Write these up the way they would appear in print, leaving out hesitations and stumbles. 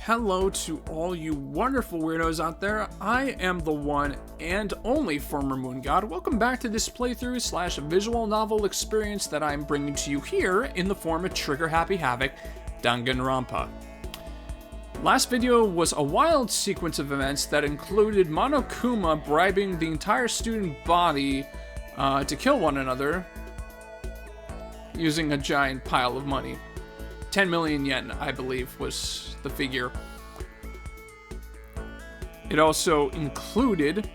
Hello to all you wonderful weirdos out there. I am the one and only former Moon God. Welcome back to this playthrough slash visual novel experience that I'm bringing to you here in the form of Trigger Happy Havoc, Danganronpa. Last video was a wild sequence of events that included Monokuma bribing the entire student body to kill one another using a giant pile of money. 10 million yen, I believe, was the figure. It also included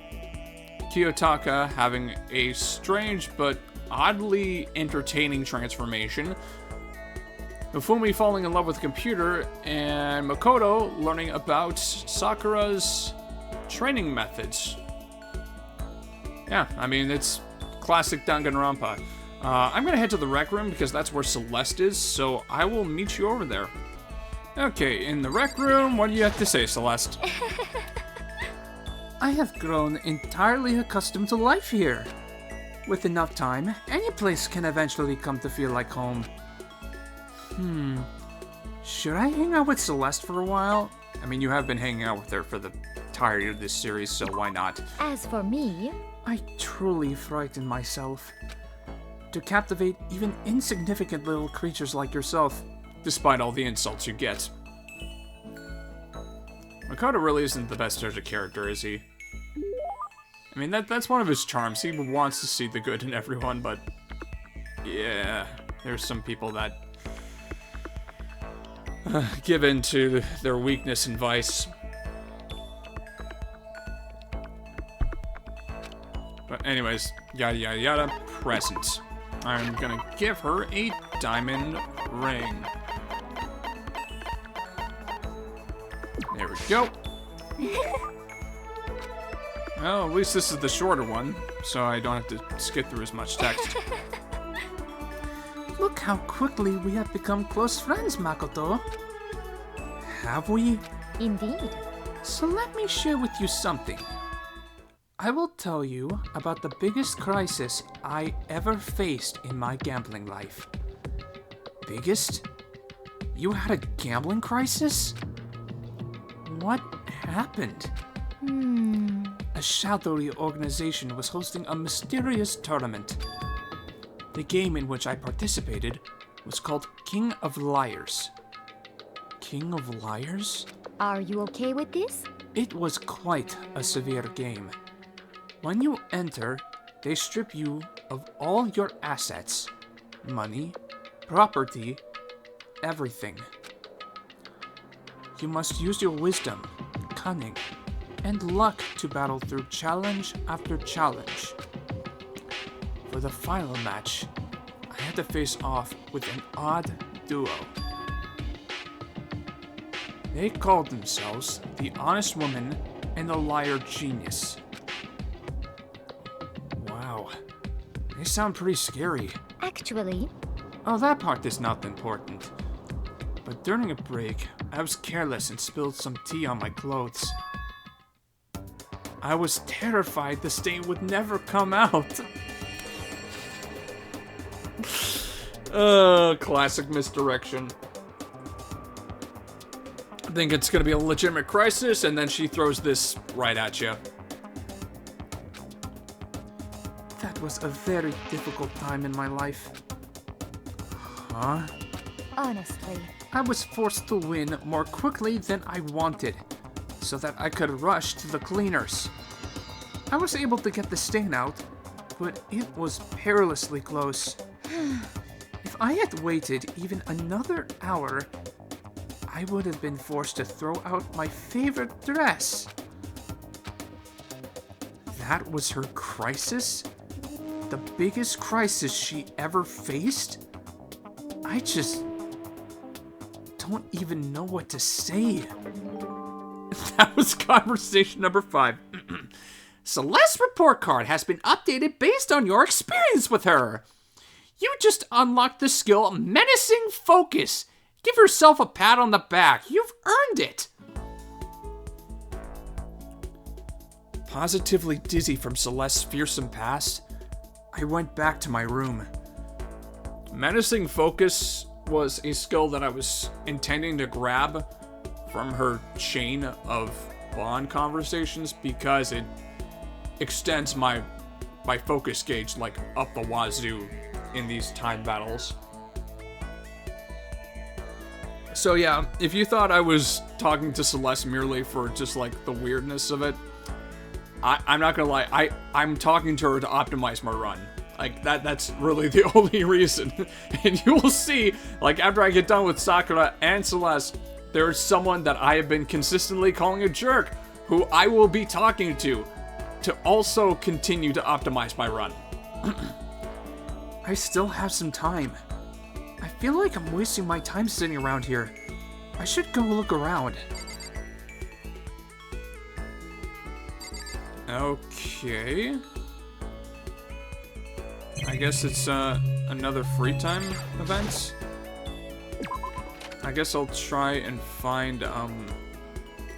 Kiyotaka having a strange but oddly entertaining transformation, Mifumi falling in love with a computer, and Makoto learning about Sakura's training methods. Yeah, I mean, it's classic Danganronpa. I'm gonna head to the rec room because that's where Celeste is, so I will meet you over there. Okay, in the rec room, what do you have to say, Celeste? I have grown entirely accustomed to life here. With enough time, any place can eventually come to feel like home. Should I hang out with Celeste for a while? I mean, you have been hanging out with her for the entirety of this series, so why not? As for me, I truly frighten myself. To captivate even insignificant little creatures like yourself. Despite all the insults you get. Makoto really isn't the best judge of character, is he? I mean, that's one of his charms. He wants to see the good in everyone, but... yeah, there's some people that... give in to their weakness and vice. But anyways, yada yada yada, present. I'm gonna give her a diamond ring. There we go. Well, at least this is the shorter one, so I don't have to skip through as much text. Look how quickly we have become close friends, Makoto. Have we? indeed. So let me share with you something. I will tell you about the biggest crisis I ever faced in my gambling life. Biggest? You had a gambling crisis? What happened? A shadowy organization was hosting a mysterious tournament. The game in which I participated was called King of Liars. King of Liars? Are you okay with this? It was quite a severe game. When you enter, they strip you of all your assets, money, property, everything. You must use your wisdom, cunning, and luck to battle through challenge after challenge. For the final match, I had to face off with an odd duo. They called themselves the Honest Woman and the Liar Genius. Wow, they sound pretty scary. Actually, Oh, that part is not important. But during a break, I was careless and spilled some tea on my clothes. I was terrified the stain would never come out. Classic misdirection. I think it's gonna be a legitimate crisis, and then she throws this right at you. That was a very difficult time in my life. Huh? honestly, I was forced to win more quickly than I wanted, so that I could rush to the cleaners. I was able to get the stain out, but it was perilously close. If I had waited even another hour, I would have been forced to throw out my favorite dress. That was her crisis? The biggest crisis she ever faced? I just don't even know what to say. That was conversation number 5. Celeste's report card has been updated based on your experience with her. You just unlocked the skill Menacing Focus. Give yourself a pat on the back. You've earned it. Positively dizzy from Celeste's fearsome past, I went back to my room. Menacing Focus was a skill that I was intending to grab from her chain of bond conversations because it extends my focus gauge like up the wazoo in these time battles. So yeah, if you thought I was talking to Celeste merely for just like the weirdness of it, I'm not gonna lie, I'm talking to her to optimize my run. Like, that's really the only reason. And you will see, like, after I get done with Sakura and Celeste, there's someone that I have been consistently calling a jerk, who I will be talking to also continue to optimize my run. I still have some time. I feel like I'm wasting my time sitting around here. I should go look around. Okay. I guess it's another free time event. I guess I'll try and find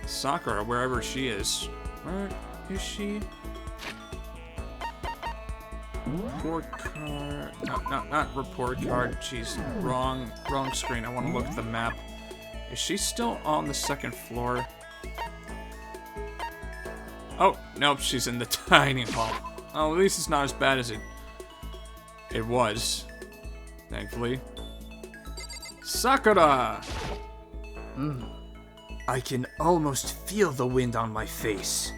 Sakura wherever she is. Where is she? Report card. No, not report card. Jeez, wrong screen. I want to look at the map. Is she still on the second floor? Oh, nope, she's in the dining hall. Oh, at least it's not as bad as it was, thankfully. Sakura! I can almost feel the wind on my face.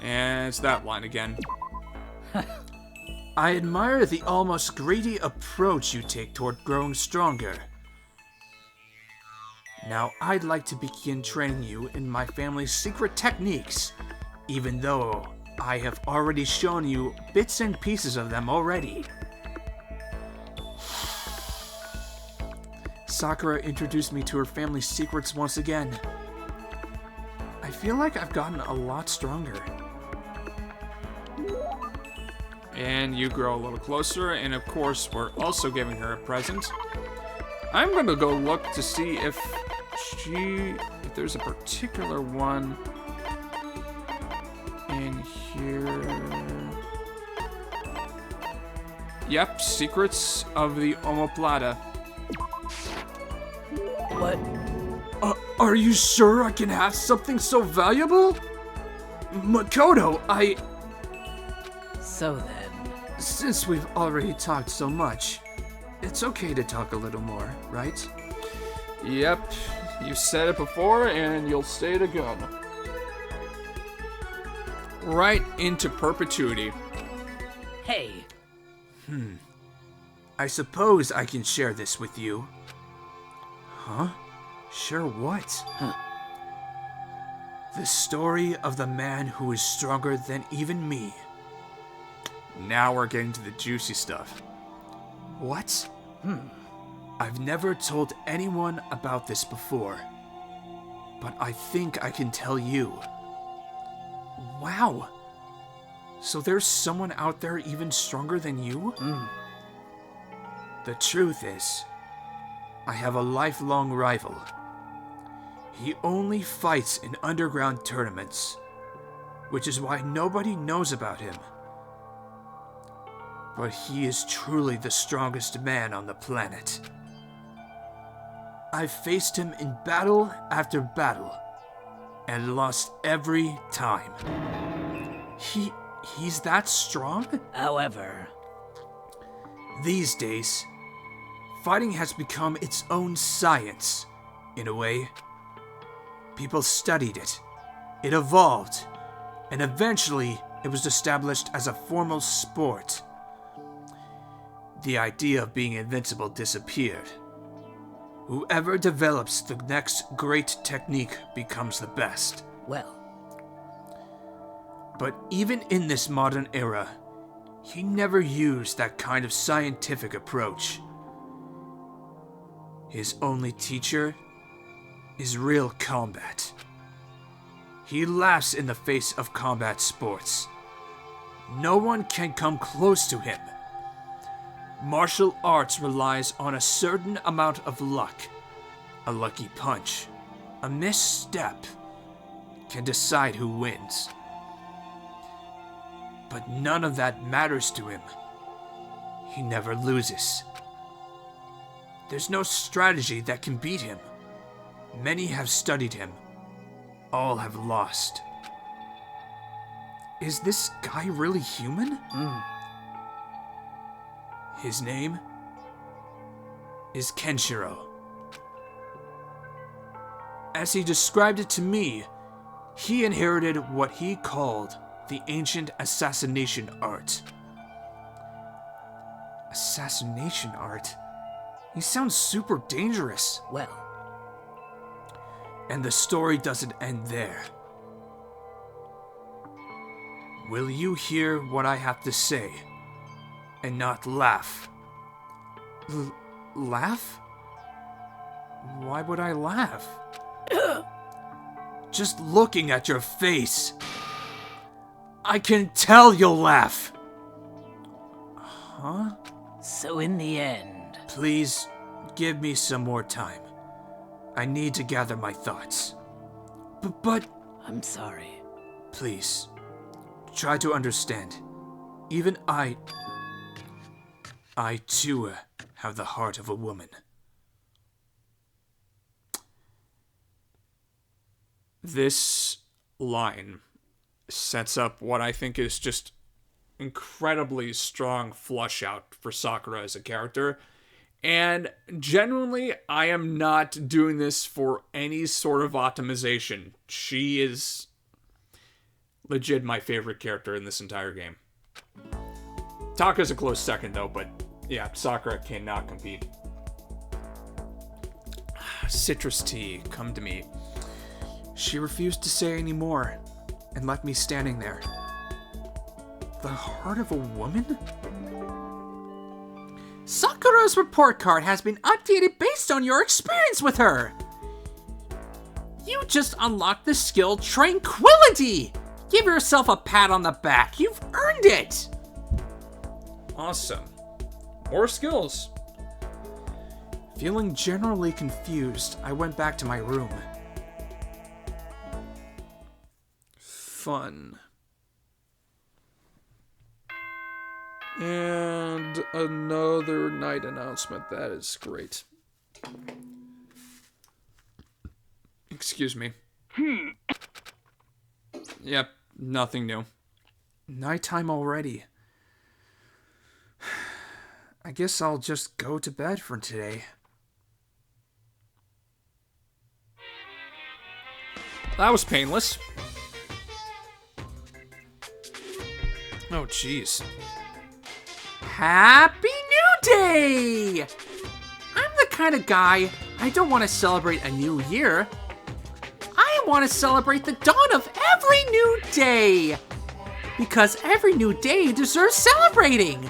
And it's that line again. I admire the almost greedy approach you take toward growing stronger. Now, I'd like to begin training you in my family's secret techniques, even though I have already shown you bits and pieces of them already. Sakura introduced me to her family's secrets once again. I feel like I've gotten a lot stronger. And you grow a little closer, and of course, we're also giving her a present. I'm gonna go look to see if there's a particular one in here. Yep, Secrets of the Omoplata. What? Are you sure I can have something so valuable? Makoto, So then... Since we've already talked so much, it's okay to talk a little more, right? Yep, you've said it before, and you'll say it again. Right into perpetuity. Hey! I suppose I can share this with you. Huh? Share what? The story of the man who is stronger than even me. Now we're getting to the juicy stuff. What? I've never told anyone about this before, but I think I can tell you. Wow! So there's someone out there even stronger than you? The truth is, I have a lifelong rival. He only fights in underground tournaments, which is why nobody knows about him. But he is truly the strongest man on the planet. I've faced him in battle after battle, and lost every time. He's that strong? However... These days, fighting has become its own science, in a way. People studied it. It evolved, and eventually it was established as a formal sport. The idea of being invincible disappeared. Whoever develops the next great technique becomes the best. Well... But even in this modern era, he never used that kind of scientific approach. His only teacher is real combat. He laughs in the face of combat sports. No one can come close to him. Martial arts relies on a certain amount of luck. A lucky punch, a misstep, can decide who wins. But none of that matters to him. He never loses. There's no strategy that can beat him. Many have studied him. All have lost. Is this guy really human? His name is Kenshiro. As he described it to me, he inherited what he called the ancient assassination art. Assassination art? He sounds super dangerous. Well, And the story doesn't end there. Will you hear what I have to say and not laugh? Laugh? Why would I laugh? Just looking at your face, I can tell you'll laugh. Huh? so in the end... Please give me some more time. I need to gather my thoughts. But I'm sorry. please, try to understand. Even I too have the heart of a woman. This line sets up what I think is just incredibly strong flush out for Sakura as a character. And genuinely, I am not doing this for any sort of optimization. She is legit my favorite character in this entire game. Taka's a close second though, but yeah, Sakura cannot compete. Citrus tea, come to me. She refused to say any more and left me standing there. The heart of a woman? Sakura's report card has been updated based on your experience with her. You just unlocked the skill Tranquility. Give yourself a pat on the back. You've earned it. Awesome. More skills. Feeling generally confused, I went back to my room. Fun. And another night announcement. That is great. Excuse me. Yep, nothing new. Nighttime already. I guess I'll just go to bed for today. That was painless. Oh, jeez. Happy New Day! I'm the kind of guy, I don't want to celebrate a new year. I want to celebrate the dawn of every new day. Because every new day deserves celebrating.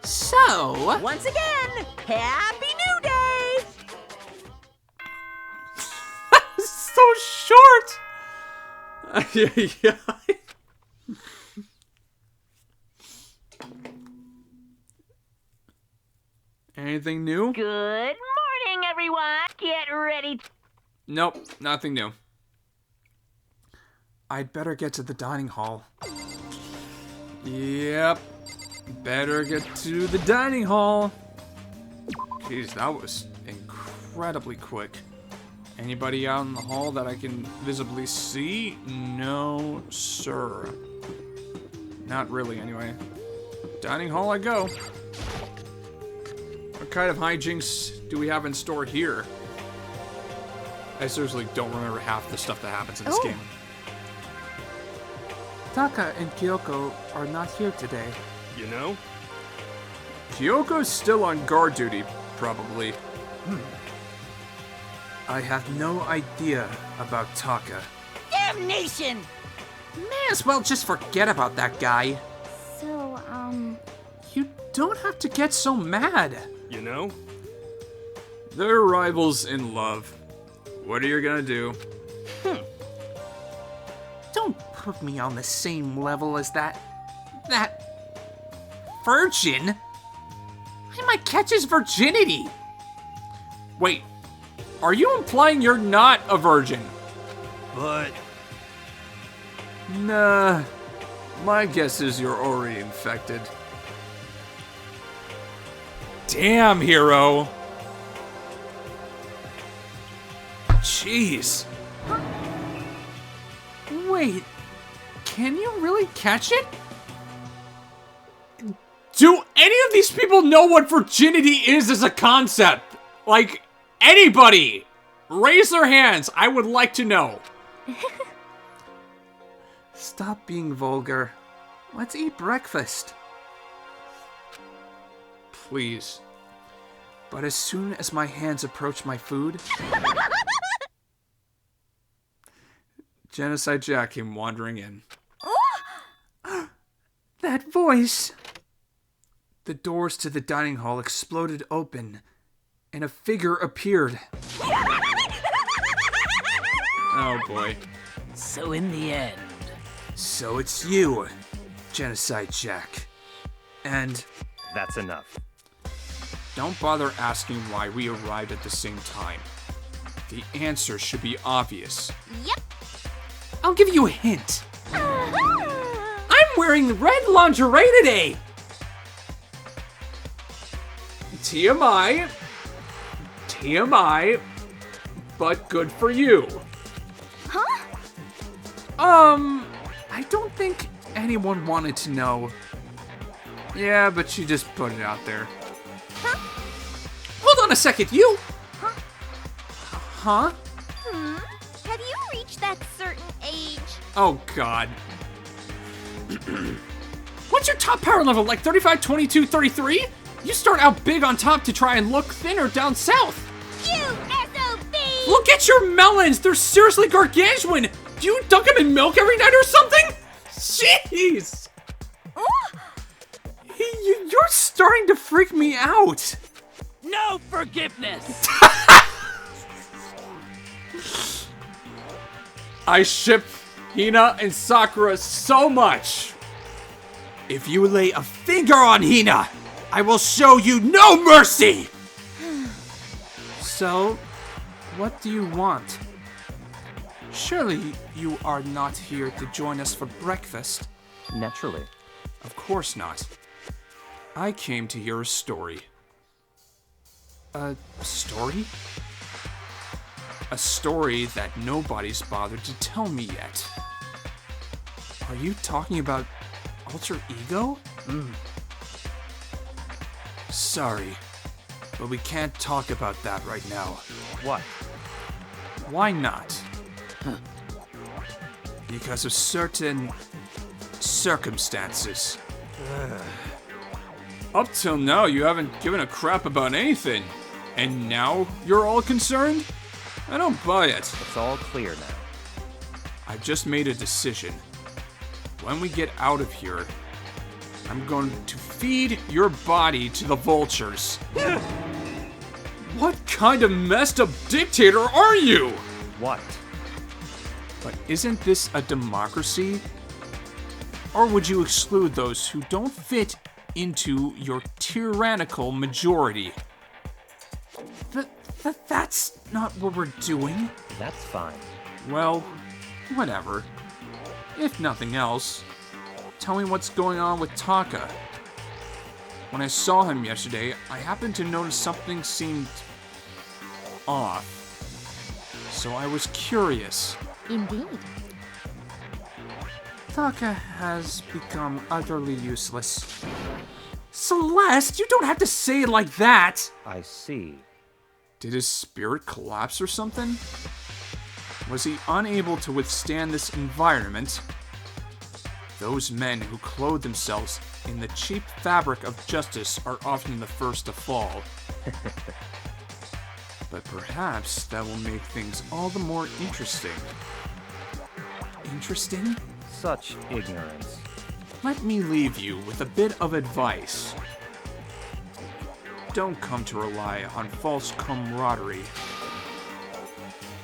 So... Once again, Happy New Day! So short! Yeah. Anything new? Good morning, everyone. Get ready. Nope, nothing new. I'd better get to the dining hall. Yep. Better get to the dining hall. Jeez, that was incredibly quick. Anybody out in the hall that I can visibly see? No, sir. Not really, anyway. Dining hall I go. What kind of hijinks do we have in store here? I seriously don't remember half the stuff that happens in this game. Taka and Kyoko are not here today. You know? Kyoko's still on guard duty, probably. I have no idea about Taka. Damnation! May as well just forget about that guy. So, You don't have to get so mad. You know? They're rivals in love. What are you gonna do? Don't put me on the same level as that virgin. I might catch his virginity. Wait, are you implying you're not a virgin? But Nah, my guess is you're already infected. Damn, hero. Jeez. Wait, can you really catch it? Do any of these people know what virginity is as a concept? Like, anybody? Raise their hands. I would like to know. Stop being vulgar. Let's eat breakfast. Please. But as soon as my hands approach my food, Genocide Jack came wandering in. that voice! The doors to the dining hall exploded open, and a figure appeared. Oh boy. So in the end, So it's you, Genocide Jack. And That's enough. Don't bother asking why we arrived at the same time. The answer should be obvious. Yep. I'll give you a hint. I'm wearing red lingerie today. TMI. TMI. But good for you. I don't think anyone wanted to know. Yeah, but she just put it out there. Hold on a second, you. Huh? Have you reached that certain age? Oh, God. What's your top power level? Like 35, 22, 33? You start out big on top to try and look thinner down south. You SOB! Look at your melons. They're seriously gargantuan. Do you dunk them in milk every night or something? Jeez. You're starting to freak me out. no forgiveness. I ship Hina and Sakura so much. If you lay a finger on Hina, I will show you no mercy! So, what do you want? Surely you are not here to join us for breakfast. Naturally. Of course not. I came to hear a story. A story? A story that nobody's bothered to tell me yet. Are you talking about alter ego? Sorry, but we can't talk about that right now. What? Why not? Because of certain circumstances. Up till now, you haven't given a crap about anything. And now you're all concerned? I don't buy it. It's all clear now. I've just made a decision. When we get out of here, I'm going to feed your body to the vultures. What kind of messed up dictator are you? What? But isn't this a democracy? Or would you exclude those who don't fit into your tyrannical majority? That's not what we're doing. That's fine. Well, whatever. If nothing else, tell me what's going on with Taka. When I saw him yesterday, I happened to notice something seemed off. So I was curious. Indeed. Taka has become utterly useless. Celeste, you don't have to say it like that! I see. Did his spirit collapse or something? Was he unable to withstand this environment? Those men who clothe themselves in the cheap fabric of justice are often the first to fall. But perhaps that will make things all the more interesting. Interesting? Such ignorance. Let me leave you with a bit of advice. Don't come to rely on false camaraderie,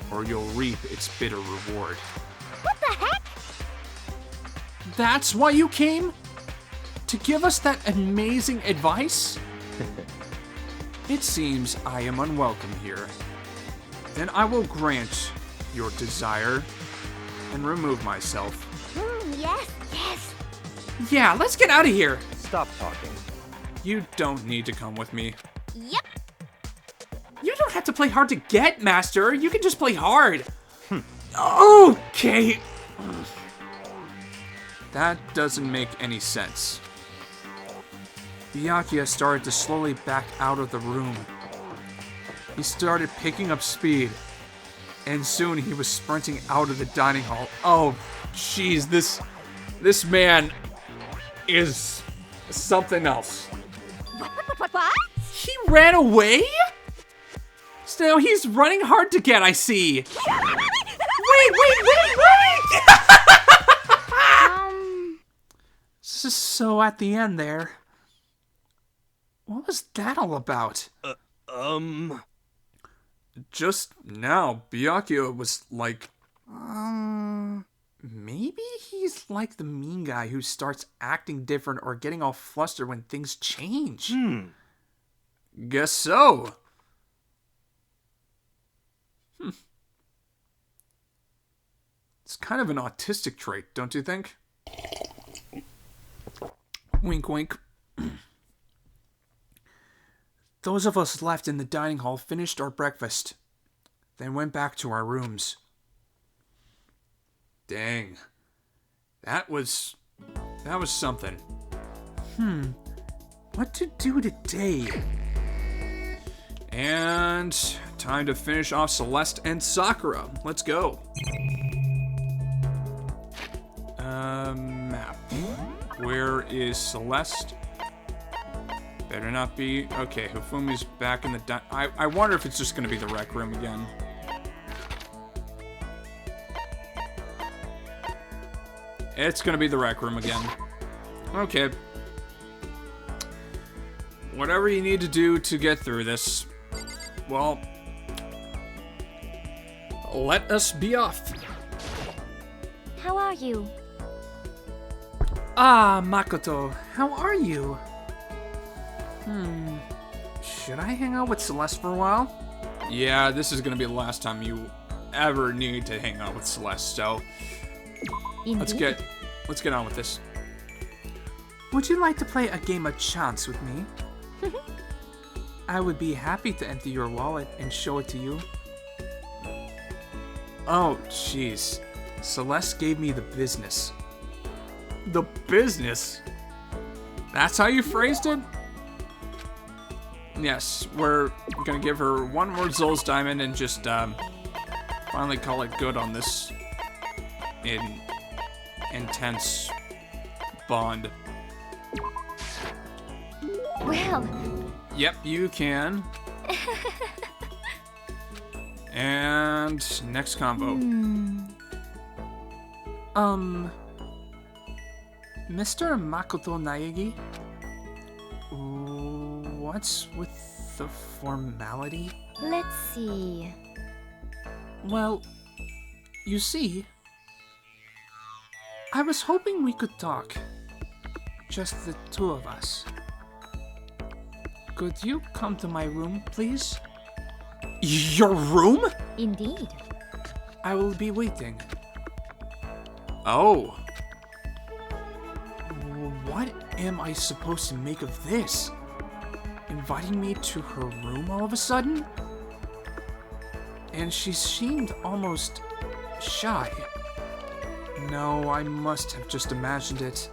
or you'll reap its bitter reward. What the heck? That's why you came? To give us that amazing advice? It seems I am unwelcome here. Then I will grant your desire and remove myself. Yes, yes. Yeah, let's get out of here. Stop talking. You don't need to come with me. Yep. You don't have have to play hard to get, Master. You can just play hard. Okay. That doesn't make any sense. Byakuya started to slowly back out of the room. He started picking up speed, and soon he was sprinting out of the dining hall. Oh, jeez, this man is something else. What? He ran away? So he's running hard to get, I see. Wait! So at the end there, what was that all about? Just now, Byakuya was like, Maybe he's like the mean guy who starts acting different or getting all flustered when things change. guess so. It's kind of an autistic trait, don't you think? Wink, wink. Those of us left in the dining hall finished our breakfast, then went back to our rooms. Dang. That was something. What to do today? And time to finish off Celeste and Sakura. Let's go. Map. Where is Celeste? Better not be. Okay, Hifumi's back in the I wonder if it's just gonna be the rec room again. It's gonna be the rec room again. Okay. Whatever you need to do to get through this. Well, let us be off. How are you? Ah, Makoto, how are you? Should I hang out with Celeste for a while? Yeah, this is gonna be the last time you ever need to hang out with Celeste, so let's Indeed. get on with this. Would you like to play a game of chance with me? I would be happy to empty your wallet and show it to you. Oh, jeez. Celeste gave me the business. The business? That's how you phrased it? Yes, we're gonna give her one more Zol's diamond and just finally call it good on this intense bond. Well, Yep, you can. And next combo. Mr. Makoto Naegi? What's with the formality? let's see. Well, you see, I was hoping we could talk. Just the two of us. Could you come to my room, please? Your room? Indeed. I will be waiting. Oh. What am I supposed to make of this? Inviting me to her room all of a sudden? And she seemed almost shy. No, I must have just imagined it.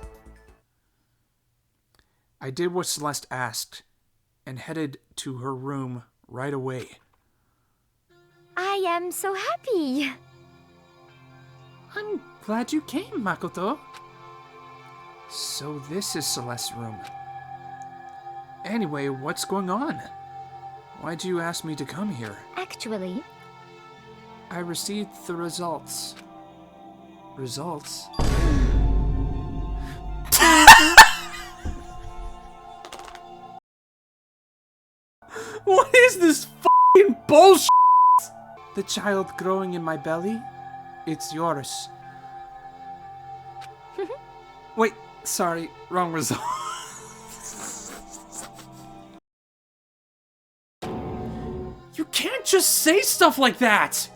I did what Celeste asked and headed to her room right away. I am so happy. I'm glad you came, Makoto. So this is Celeste's room. Anyway, what's going on? Why'd you ask me to come here? Actually, I received the results. Results? What is this f***ing bullshit? The child growing in my belly? It's yours. Wait, sorry, wrong result. You can't just say stuff like that!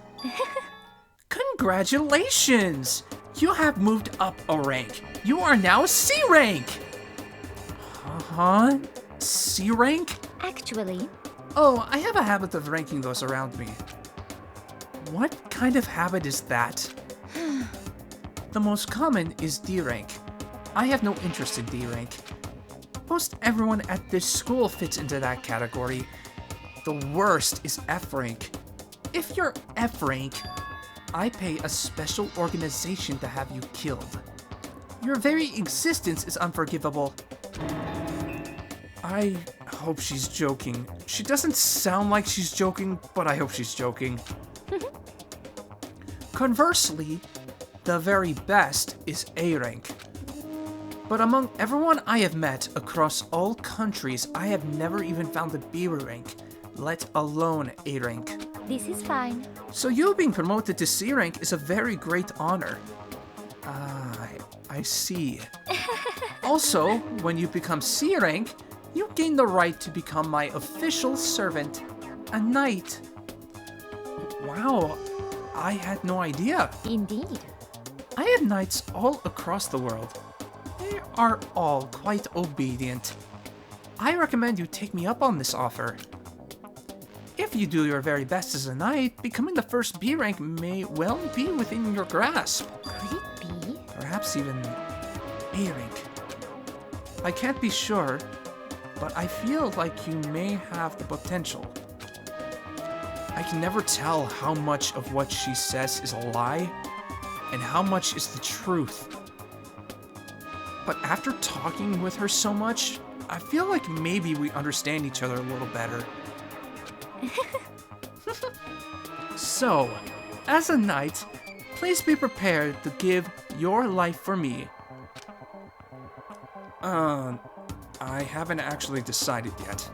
Congratulations! You have moved up a rank. You are now C rank! Huh? C rank? actually, Oh, I have a habit of ranking those around me. What kind of habit is that? The most common is D rank. I have no interest in D rank. Most everyone at this school fits into that category. The worst is F rank. If you're F rank, I pay a special organization to have you killed. Your very existence is unforgivable. I hope she's joking. She doesn't sound like she's joking, but I hope she's joking. Conversely, the very best is A rank. But among everyone I have met across all countries, I have never even found a B rank, let alone A rank. This is fine. So you being promoted to C rank is a very great honor. I see. Also, when you become C rank, you gain the right to become my official servant, a knight. Wow, I had no idea. Indeed. I have knights all across the world. They are all quite obedient. I recommend you take me up on this offer. If you do your very best as a knight, becoming the first B rank may well be within your grasp. Could it be? Perhaps even A rank. I can't be sure, but I feel like you may have the potential. I can never tell how much of what she says is a lie and how much is the truth. But after talking with her so much, I feel like maybe we understand each other a little better. So, as a knight, please be prepared to give your life for me. I haven't actually decided yet.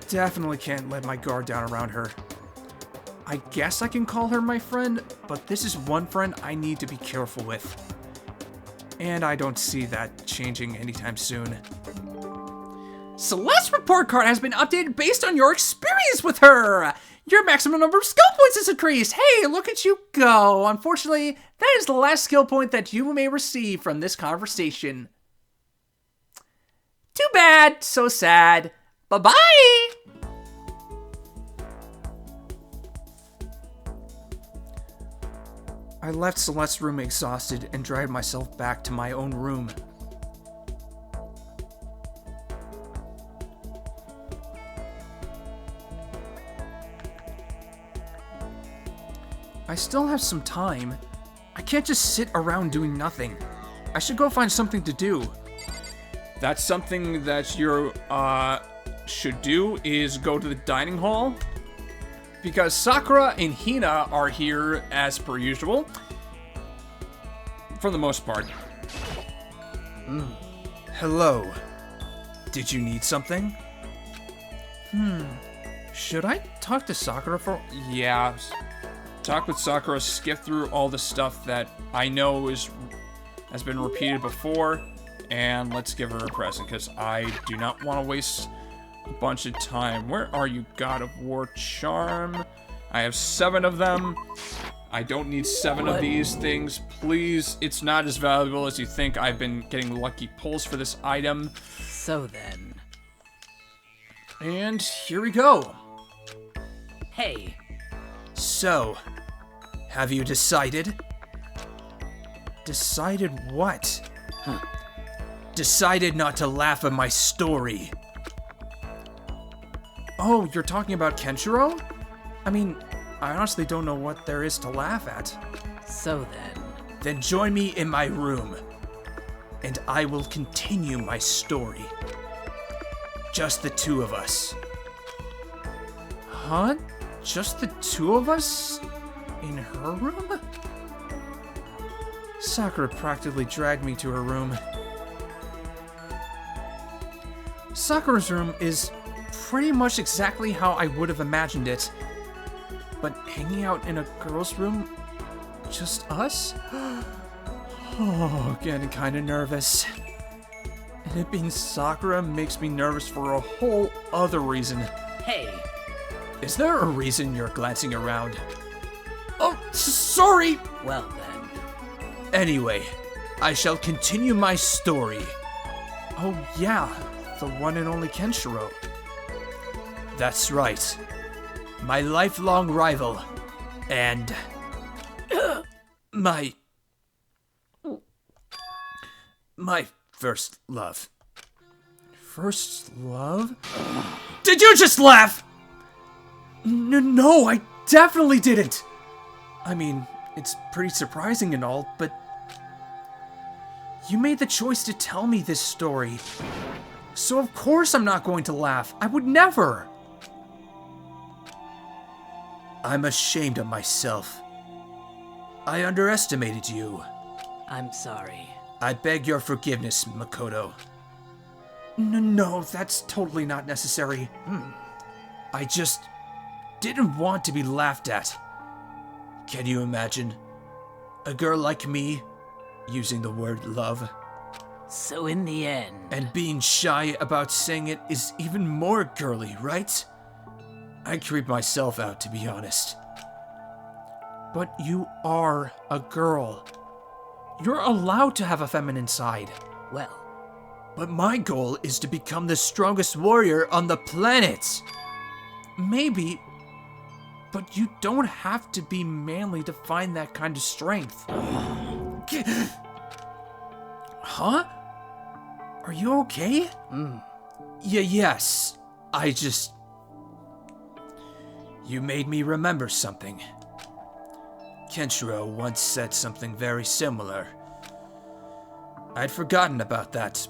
Definitely can't let my guard down around her. I guess I can call her my friend, but this is one friend I need to be careful with. And I don't see that changing anytime soon. Celeste's report card has been updated based on your experience with her! Your maximum number of skill points is increased! Hey, look at you go! Unfortunately, that is the last skill point that you may receive from this conversation. Too bad, so sad. Bye-bye! I left Celeste's room exhausted and dragged myself back to my own room. I still have some time. I can't just sit around doing nothing. I should go find something to do. That's something that you should do is go to the dining hall. Because Sakura and Hina are here as per usual. For the most part. Hello. Did you need something? Should I talk to Sakura for... Yeah. Talk with Sakura, skip through all the stuff that I know has been repeated before, and let's give her a present, because I do not want to waste a bunch of time. Where are you, God of War Charm? I have 7 of them. I don't need 7 of these things. Please, it's not as valuable as you think. I've been getting lucky pulls for this item. So then. And here we go. Hey, So, have you decided? Decided what? Decided not to laugh at my story. Oh, you're talking about Kenshiro? I mean, I honestly don't know what there is to laugh at. so then. Then join me in my room, and I will continue my story. Just the 2 of us. Huh? Just the 2 of us? In her room? Sakura practically dragged me to her room. Sakura's room is pretty much exactly how I would have imagined it. But hanging out in a girl's room? Just us? Oh, getting kinda nervous. And it being Sakura makes me nervous for a whole other reason. Hey, Is there a reason you're glancing around? Oh, sorry! well then. Anyway, I shall continue my story. Oh yeah, the one and only Kenshiro. That's right. My lifelong rival. And... my first love. First love? Did you just laugh? No, I definitely didn't. I mean, it's pretty surprising and all, but you made the choice to tell me this story. So of course I'm not going to laugh. I would never. I'm ashamed of myself. I underestimated you. I'm sorry. I beg your forgiveness, Makoto. No, that's totally not necessary. I just didn't want to be laughed at. Can you imagine? A girl like me using the word love? So in the end... And being shy about saying it is even more girly, right? I creep myself out, to be honest. But you are a girl. You're allowed to have a feminine side. Well, But my goal is to become the strongest warrior on the planet. Maybe, but you don't have to be manly to find that kind of strength. Huh? Are you okay? Yes. You made me remember something. Kenshiro once said something very similar. I'd forgotten about that.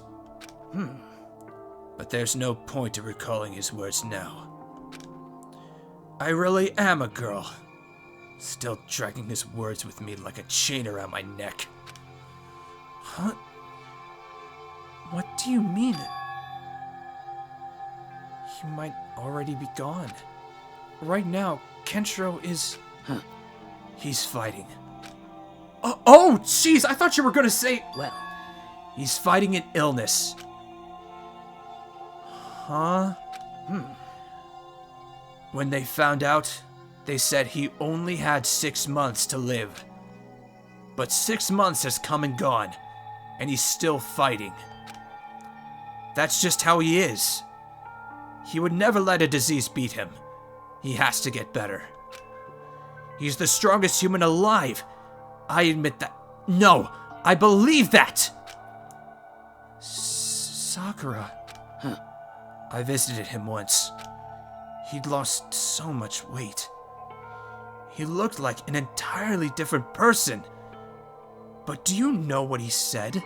But there's no point to recalling his words now. I really am a girl. Still dragging his words with me like a chain around my neck. Huh? What do you mean? He might already be gone. Right now, Kenshiro is... He's fighting. Oh, jeez, I thought you were gonna say... well, He's fighting an illness. Huh? When they found out, they said he only had 6 months to live. But 6 months has come and gone, and he's still fighting. That's just how he is. He would never let a disease beat him. He has to get better. He's the strongest human alive. I admit that. No, I believe that! Sakura. I visited him once. He'd lost so much weight. He looked like an entirely different person. But do you know what he said?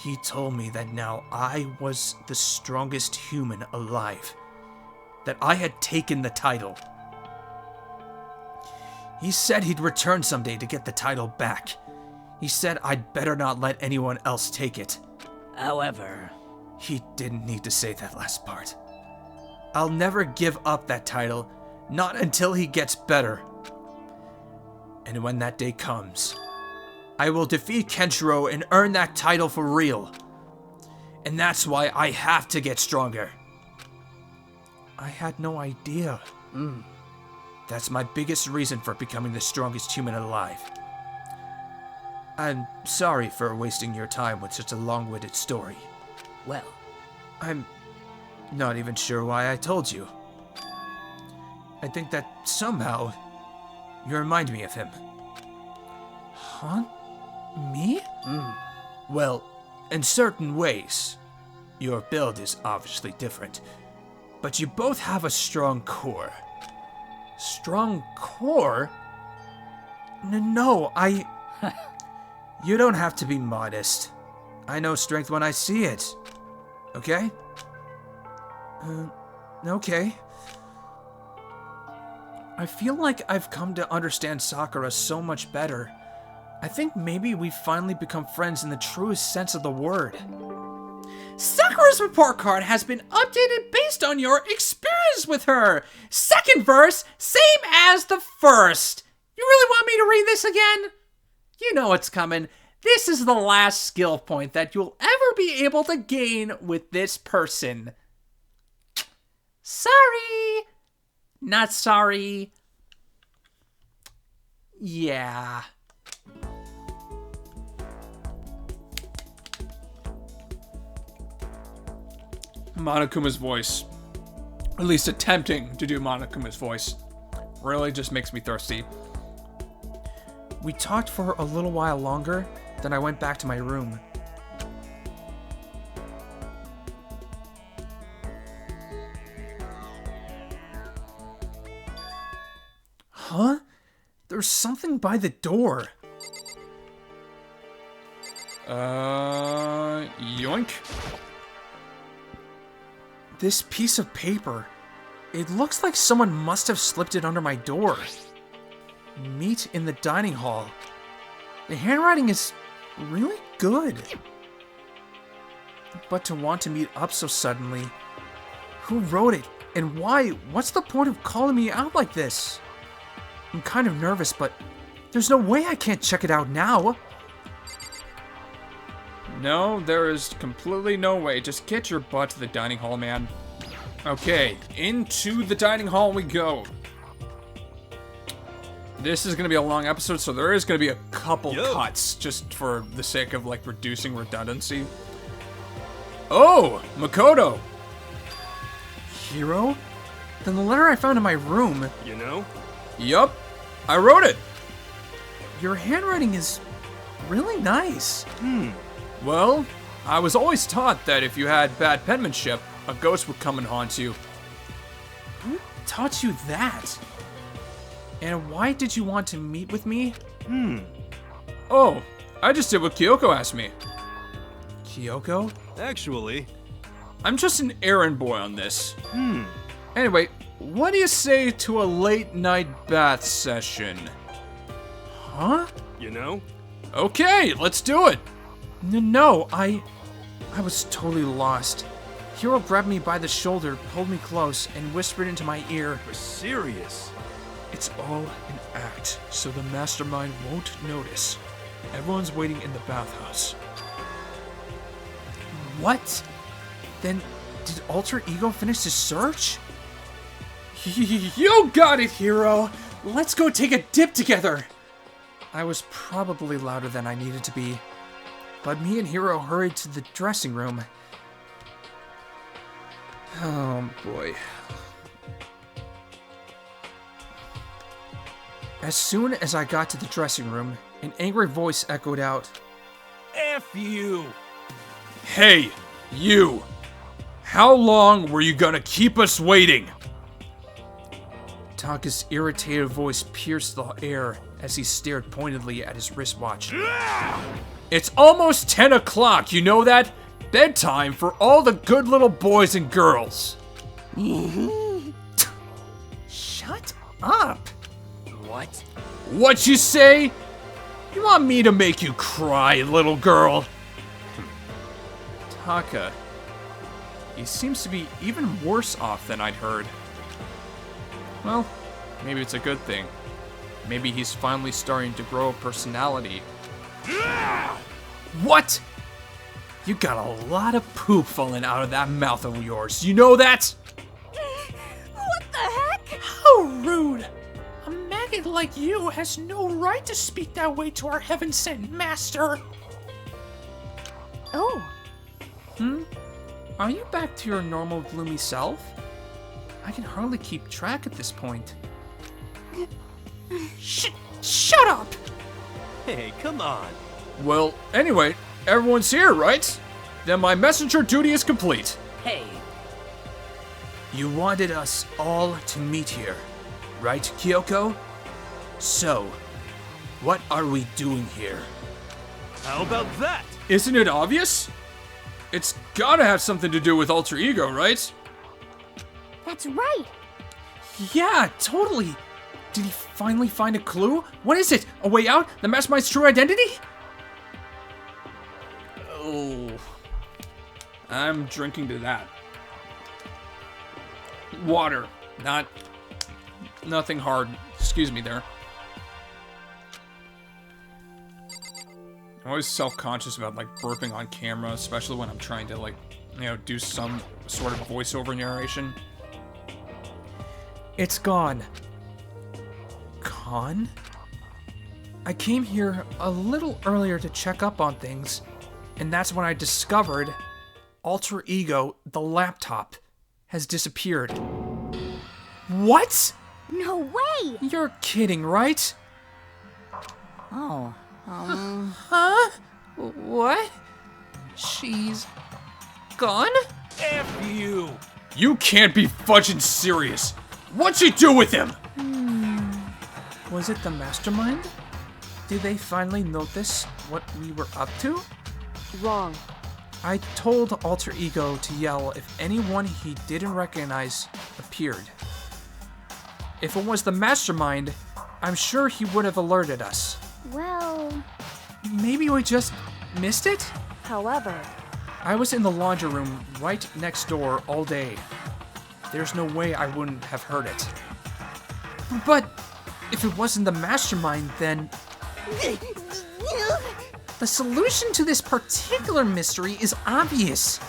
He told me that now I was the strongest human alive. That I had taken the title. He said he'd return someday to get the title back. He said I'd better not let anyone else take it. however... He didn't need to say that last part. I'll never give up that title, not until he gets better. And when that day comes, I will defeat Kenshiro and earn that title for real. And that's why I have to get stronger. I had no idea. That's my biggest reason for becoming the strongest human alive. I'm sorry for wasting your time with such a long-winded story. well, I'm not even sure why I told you. I think that somehow you remind me of him. Huh? Me? Well, in certain ways. Your build is obviously different, but you both have a strong core. Strong core? No, You don't have to be modest. I know strength when I see it. Okay? Okay. I feel like I've come to understand Sakura so much better. I think maybe we've finally become friends in the truest sense of the word. Sakura's report card has been updated based on your experience with her. Second verse, same as the first. You really want me to read this again? You know what's coming. This is the last skill point that you'll ever be able to gain with this person. Sorry. Not sorry. Yeah. Monokuma's voice. At least attempting to do Monokuma's voice. Really just makes me thirsty. We talked for a little while longer, then I went back to my room. Huh? There's something by the door. Yoink. This piece of paper. It looks like someone must have slipped it under my door. Meet in the dining hall. The handwriting is really good. But to want to meet up so suddenly, who wrote it and why? What's the point of calling me out like this? I'm kind of nervous, but there's no way I can't check it out now. No, there is completely no way. Just get your butt to the dining hall, man. Okay, into the dining hall we go. This is going to be a long episode, so there is going to be a couple cuts, just for the sake of, like, reducing redundancy. Oh, Makoto! Hero? Then the letter I found in my room. You know? Yup, I wrote it. Your handwriting is really nice. Well, I was always taught that if you had bad penmanship, a ghost would come and haunt you. Who taught you that? And why did you want to meet with me? Oh, I just did what Kyoko asked me. Kyoko? Actually, I'm just an errand boy on this. Anyway, what do you say to a late night bath session? Huh? you know? Okay, let's do it. No, I was totally lost. Hiro grabbed me by the shoulder, pulled me close, and whispered into my ear, We're serious. "It's all an act, so the mastermind won't notice. Everyone's waiting in the bathhouse." What? Then, did Alter Ego finish his search? You got it, Hiro! Let's go take a dip together! I was probably louder than I needed to be, but me and Hiro hurried to the dressing room. Oh boy. As soon as I got to the dressing room, an angry voice echoed out, F you! Hey, you! How long were you gonna keep us waiting? Taka's irritated voice pierced the air as he stared pointedly at his wristwatch. It's almost 10 o'clock, you know that? Bedtime for all the good little boys and girls. Shut up! What? What you say? You want me to make you cry, little girl? Taka. He seems to be even worse off than I'd heard. Well, maybe it's a good thing. Maybe he's finally starting to grow a personality. What? You got a lot of poop falling out of that mouth of yours. You know that? What the heck? How rude! A maggot like you has no right to speak that way to our heaven-sent master! Oh, Are you back to your normal gloomy self? I can hardly keep track at this point. Shut up! Hey, come on. Well, anyway, everyone's here, right? Then my messenger duty is complete. Hey, You wanted us all to meet here, right, Kyoko? So, what are we doing here? How about that? Isn't it obvious? It's gotta have something to do with Alter Ego, right? that's right. Yeah, totally! Did he finally find a clue? What is it? A way out? The mastermind's true identity? Oh. I'm drinking to that. Water, nothing hard. Excuse me there. I'm always self-conscious about, like, burping on camera, especially when I'm trying to, like, you know, do some sort of voiceover narration. It's gone. Gone? I came here a little earlier to check up on things, and that's when I discovered alter ego, the laptop, has disappeared. What? No way! You're kidding, right? Oh, Huh? What? She's gone? F you! You can't be fudging serious. What'd you do with him? Was it the mastermind? Did they finally notice what we were up to? Wrong. I told Alter Ego to yell if anyone he didn't recognize appeared. If it was the mastermind, I'm sure he would have alerted us. Well, Maybe we just missed it? However, I was in the laundry room right next door all day. There's no way I wouldn't have heard it. But if it wasn't the mastermind, then the solution to this particular mystery is obvious.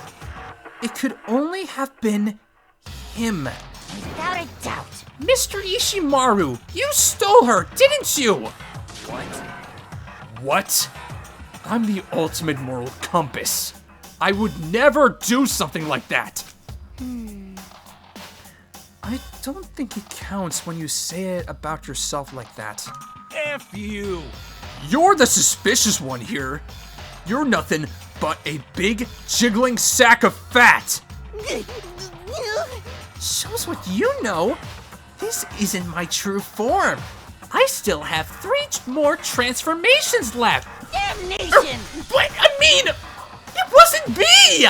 It could only have been him. without a doubt. Mr. Ishimaru, you stole her, didn't you? What? I'm the ultimate moral compass. I would never do something like that. I don't think it counts when you say it about yourself like that. F you! You're the suspicious one here. You're nothing but a big, jiggling sack of fat. Shows what you know. This isn't my true form. I still have 3 more transformations left. Damnation! But, I mean, it wasn't me!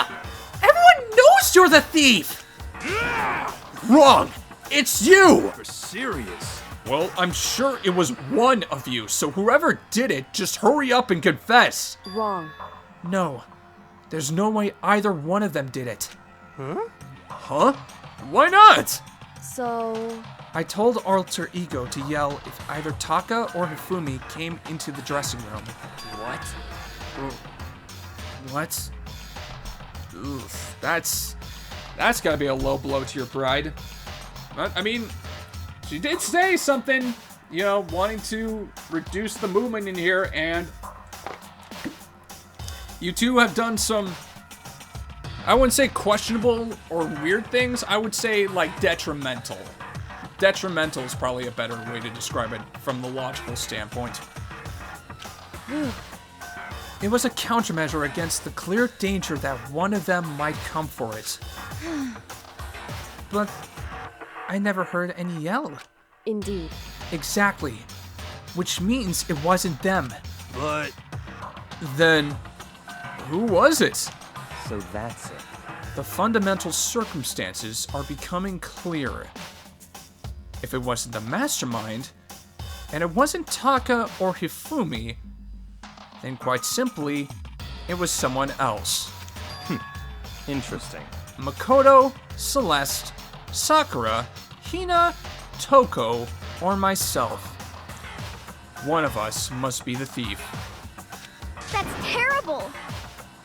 Everyone knows you're the thief! Wrong! It's you! You're serious. Well, I'm sure it was one of you, so whoever did it, just hurry up and confess. wrong. No, there's no way either one of them did it. Huh? Why not? So, I told Alter Ego to yell if either Taka or Hifumi came into the dressing room. what? What? Oof, that's gotta be a low blow to your pride. I mean, she did say something, you know, wanting to reduce the movement in here, and you two have done some, I wouldn't say questionable or weird things, I would say, like, detrimental. Detrimental is probably a better way to describe it from the logical standpoint. It was a countermeasure against the clear danger that one of them might come for it. But I never heard any yell. indeed. Exactly. Which means it wasn't them. But Then, who was it? So that's it. The fundamental circumstances are becoming clear. If it wasn't the mastermind, and it wasn't Taka or Hifumi, then quite simply, it was someone else. Interesting. Makoto, Celeste, Sakura, Hina, Toko, or myself. One of us must be the thief. That's terrible.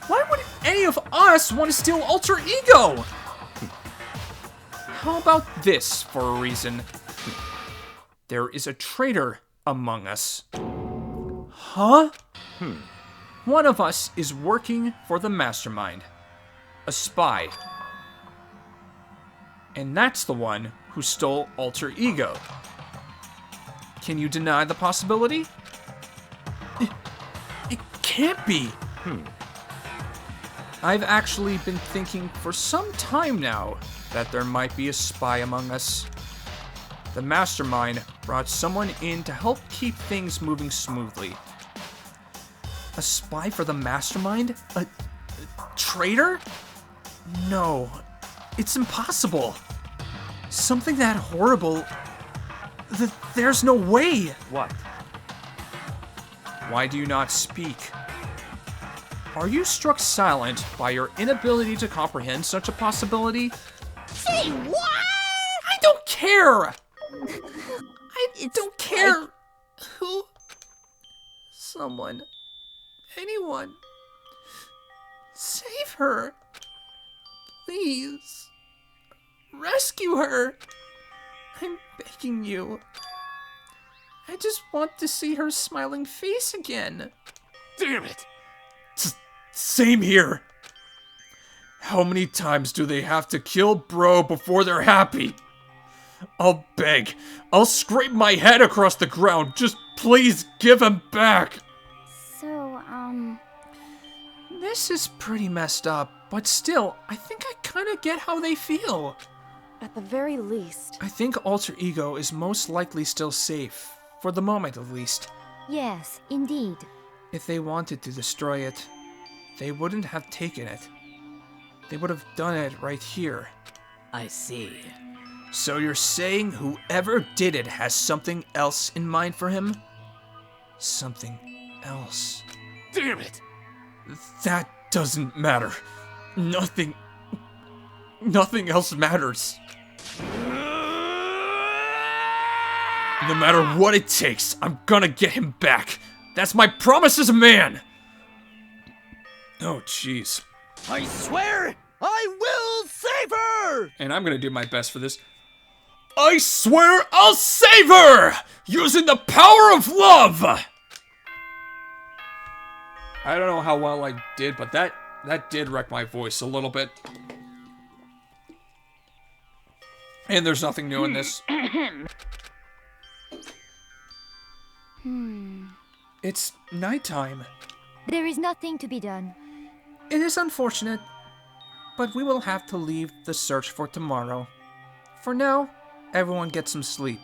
Why would any of us want to steal Alter Ego? How about this for a reason? There is a traitor among us. Huh? One of us is working for the mastermind. A spy. And that's the one who stole Alter Ego. Can you deny the possibility? It can't be. I've actually been thinking for some time now that there might be a spy among us. The mastermind brought someone in to help keep things moving smoothly. A spy for the mastermind? A traitor? No, it's impossible. Something that horrible. There's no way. What? Why do you not speak? Are you struck silent by your inability to comprehend such a possibility? Say what? I don't care! I don't care who. Someone. Anyone. Save her. Please. Rescue her. I'm begging you. I just want to see her smiling face again. Damn it! Same here. How many times do they have to kill bro before they're happy? I'll beg. I'll scrape my head across the ground. Just please give him back. So, This is pretty messed up, but still, I think I kind of get how they feel. At the very least. I think Alter Ego is most likely still safe, for the moment at least. yes, indeed. If they wanted to destroy it, they wouldn't have taken it. They would have done it right here. I see. So you're saying whoever did it has something else in mind for him? Something else. Damn it! That doesn't matter. Nothing else matters. No matter what it takes, I'm gonna get him back. That's my promise as a man. Oh, jeez. I swear I will save her! And I'm gonna do my best for this. I swear I'll save her! Using the power of love! I don't know how well I did, but that did wreck my voice a little bit. And there's nothing new in this. It's nighttime. There is nothing to be done. It is unfortunate, but we will have to leave the search for tomorrow. For now, everyone get some sleep.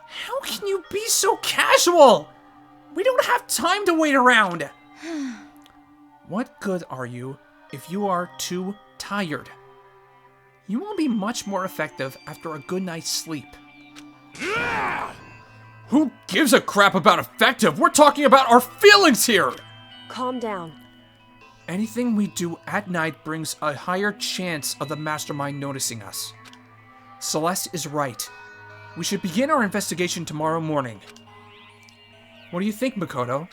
How can you be so casual? We don't have time to wait around. What good are you if you are too tired? You will be much more effective after a good night's sleep. Who gives a crap about effective? We're talking about our feelings here! Calm down. Anything we do at night brings a higher chance of the mastermind noticing us. Celeste is right. We should begin our investigation tomorrow morning. What do you think, Makoto?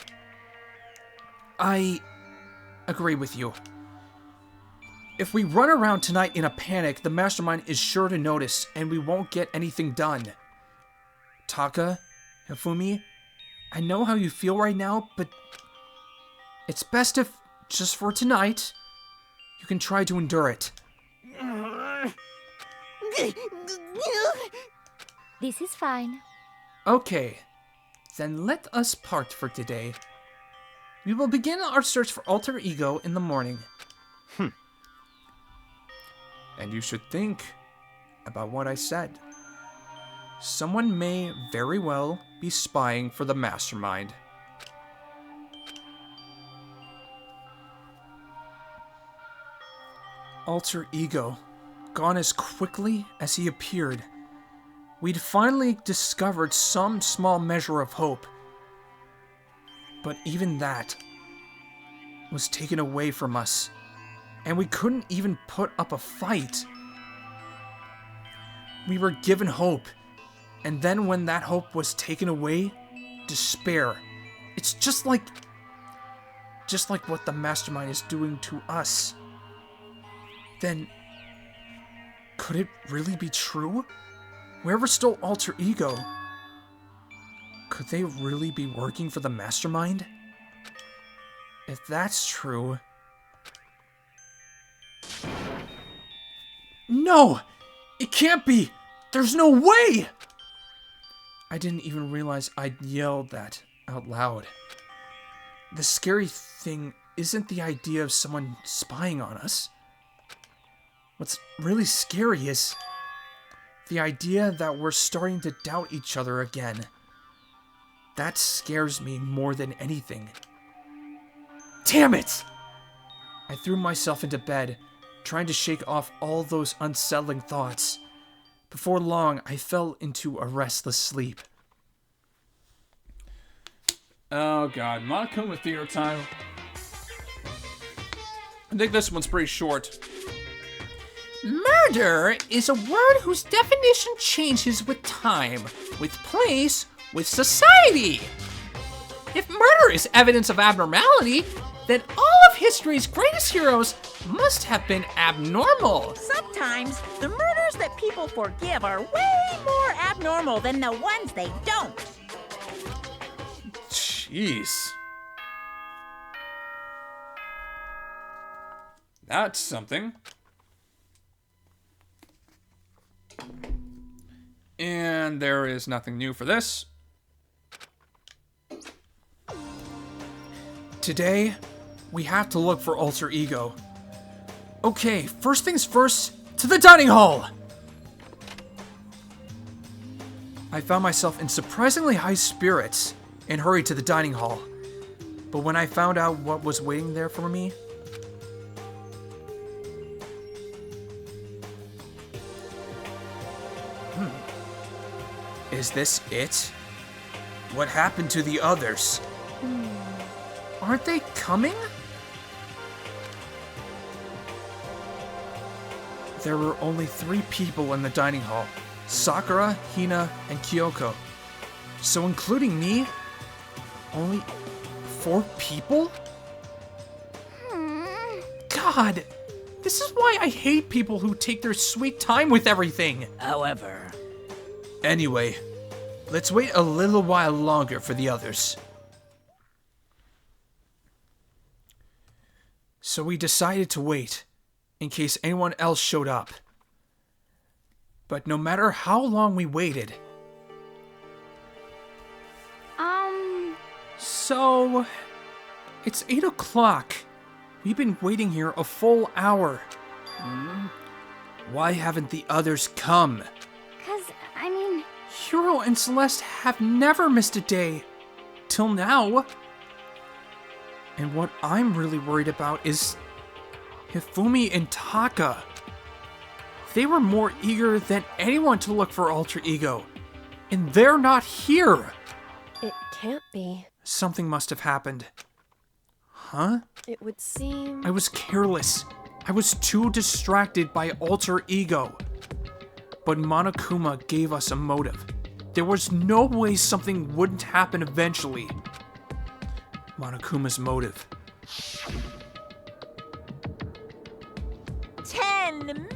I agree with you. If we run around tonight in a panic, the mastermind is sure to notice and we won't get anything done. Taka, Hifumi, I know how you feel right now, but it's best if, just for tonight, you can try to endure it. This is fine. Okay, then let us part for today. We will begin our search for Alter Ego in the morning. And you should think about what I said. Someone may very well be spying for the mastermind. Alter Ego, gone as quickly as he appeared. We'd finally discovered some small measure of hope. But even that was taken away from us, and we couldn't even put up a fight. We were given hope, and then when that hope was taken away, despair. It's just like what the mastermind is doing to us. Then, could it really be true? Whoever stole Alter Ego, could they really be working for the mastermind? If that's true... No! It can't be! There's no way! I didn't even realize I'd yelled that out loud. The scary thing isn't the idea of someone spying on us. What's really scary is the idea that we're starting to doubt each other again. That scares me more than anything. Damn it! I threw myself into bed, trying to shake off all those unsettling thoughts. Before long, I fell into a restless sleep. Oh god, Monokuma Theater time. I think this one's pretty short. Murder is a word whose definition changes with time, with place, with society. If murder is evidence of abnormality, then all of history's greatest heroes must have been abnormal. Sometimes the murders that people forgive are way more abnormal than the ones they don't. Jeez. That's something. And there is nothing new for this. Today, we have to look for Alter Ego. Okay, first things first, to the dining hall! I found myself in surprisingly high spirits and hurried to the dining hall. But when I found out what was waiting there for me, is this it? What happened to the others? Aren't they coming? There were only 3 people in the dining hall. Sakura, Hina, and Kyoko. So including me, only 4 people? God, this is why I hate people who take their sweet time with everything. However, Anyway, let's wait a little while longer for the others. So we decided to wait, in case anyone else showed up. But no matter how long we waited... So... It's 8 o'clock. We've been waiting here a full hour. Why haven't the others come? Hiro and Celeste have never missed a day. Till now. And what I'm really worried about is Hifumi and Taka. They were more eager than anyone to look for Alter Ego. And they're not here. It can't be. Something must have happened. Huh? It would seem... I was careless. I was too distracted by Alter Ego. But Monokuma gave us a motive. There was no way something wouldn't happen eventually. Monokuma's motive. $10 million!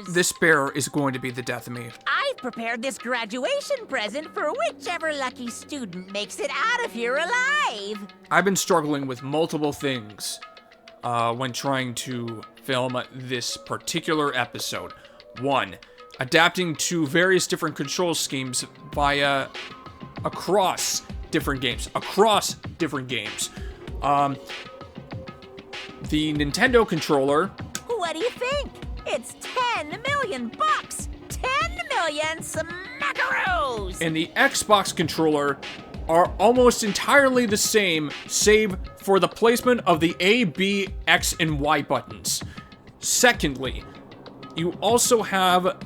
This bear is going to be the death of me. I've prepared this graduation present for whichever lucky student makes it out of here alive. I've been struggling with multiple things when trying to film this particular episode. 1, adapting to various different control schemes via across different games. The Nintendo controller. What do you think? It's 10 million bucks! 10 million smackaroos! And the Xbox controller are almost entirely the same, save for the placement of the A, B, X, and Y buttons. Secondly, you also have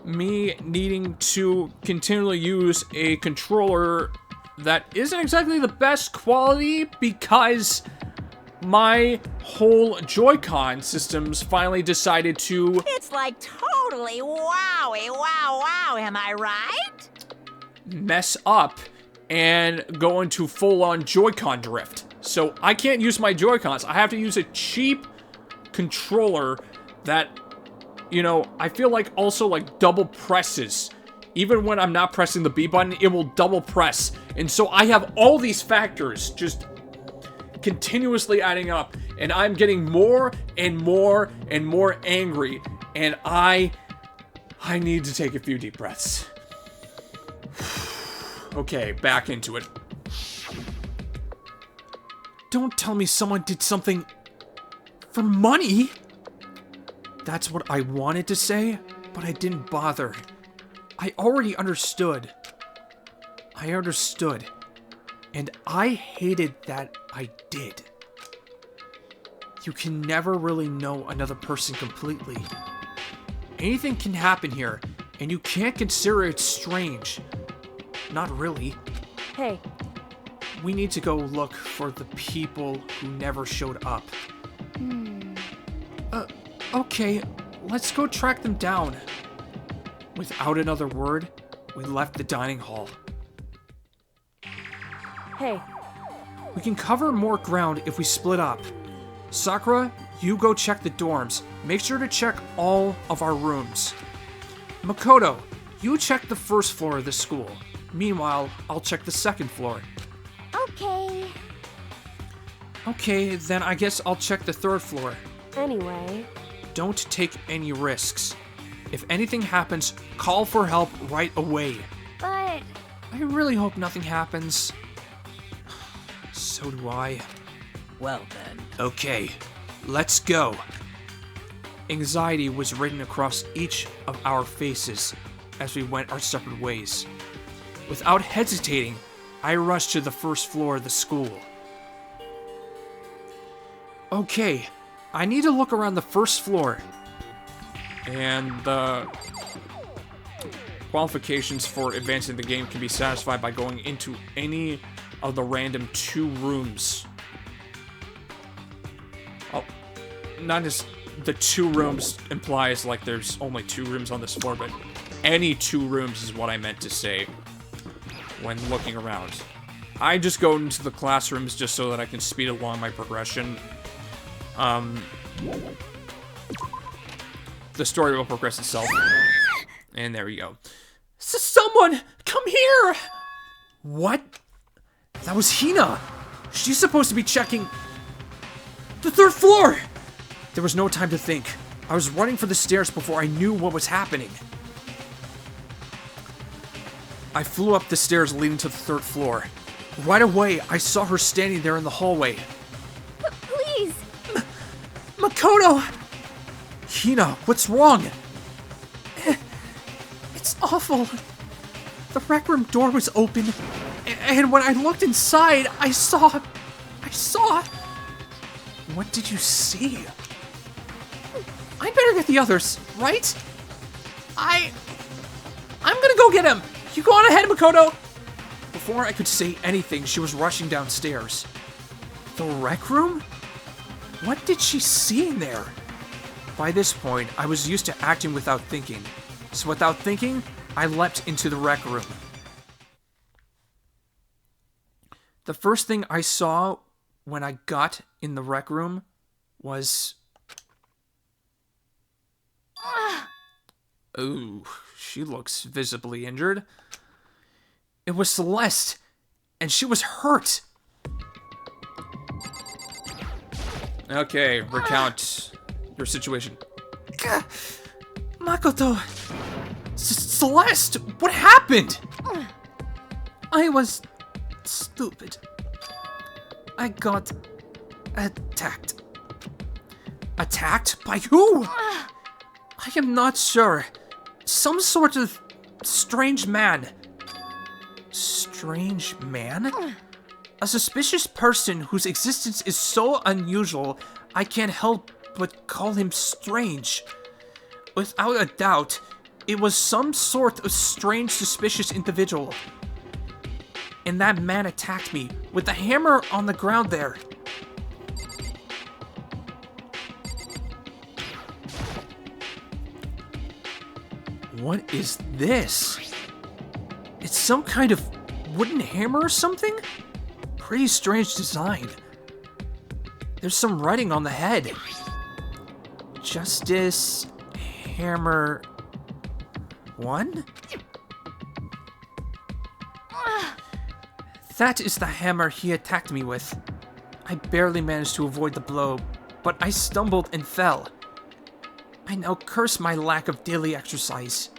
me needing to continually use a controller that isn't exactly the best quality because my whole Joy-Con systems finally decided to... It's like totally wowie, wow, am I right? Mess up and go into full-on Joy-Con drift. So I can't use my Joy-Cons. I have to use a cheap controller that, you know, I feel like also like double presses. Even when I'm not pressing the B button, it will double press. And so I have all these factors just continuously adding up, and I'm getting more and more and more angry, and I need to take a few deep breaths. Okay, back into it. Don't tell me someone did something for money. That's what I wanted to say, but I didn't bother. I already understood. And I hated that I did. You can never really know another person completely. Anything can happen here, and you can't consider it strange. Not really. Hey, We need to go look for the people who never showed up. Okay, let's go track them down. Without another word, we left the dining hall. hey, We can cover more ground if we split up. Sakura, you go check the dorms. Make sure to check all of our rooms. Makoto, you check the first floor of the school. Meanwhile, I'll check the second floor. Okay. Okay, then I guess I'll check the 3rd floor. Anyway, Don't take any risks. If anything happens, call for help right away. But I really hope nothing happens. So do I. Well then. Okay, let's go. Anxiety was written across each of our faces as we went our separate ways. Without hesitating, I rushed to the 1st floor of the school. Okay, I need to look around the 1st floor. And the qualifications for advancing the game can be satisfied by going into any of the random 2 rooms. Oh, not as the 2 rooms implies like there's only 2 rooms on this floor, but any 2 rooms is what I meant to say when looking around. I just go into the classrooms just so that I can speed along my progression. The story will progress itself. And there we go. Someone, come here! What? That was Hina! She's supposed to be checking the 3rd floor! There was no time to think. I was running for the stairs before I knew what was happening. I flew up the stairs leading to the 3rd floor. Right away, I saw her standing there in the hallway. please, Makoto! Hina, what's wrong? It's awful. The rec room door was open, and when I looked inside, I saw... What did you see? I better get the others, right? I'm gonna go get him! You go on ahead, Makoto! Before I could say anything, she was rushing downstairs. The rec room? What did she see in there? By this point, I was used to acting without thinking. So without thinking, I leapt into the rec room. The first thing I saw when I got in the rec room was... Ooh, she looks visibly injured. It was Celeste, and she was hurt. Okay, recount your situation. Makoto, Celeste, what happened? I was stupid. I got attacked. Attacked? By who? I am not sure. Some sort of strange man. Strange man? A suspicious person whose existence is so unusual, I can't help but call him strange. Without a doubt, it was some sort of strange, suspicious individual. And that man attacked me with the hammer on the ground there. What is this? It's some kind of wooden hammer or something? Pretty strange design. There's some writing on the head. Justice Hammer 1? That is the hammer he attacked me with. I barely managed to avoid the blow, but I stumbled and fell. I now curse my lack of daily exercise.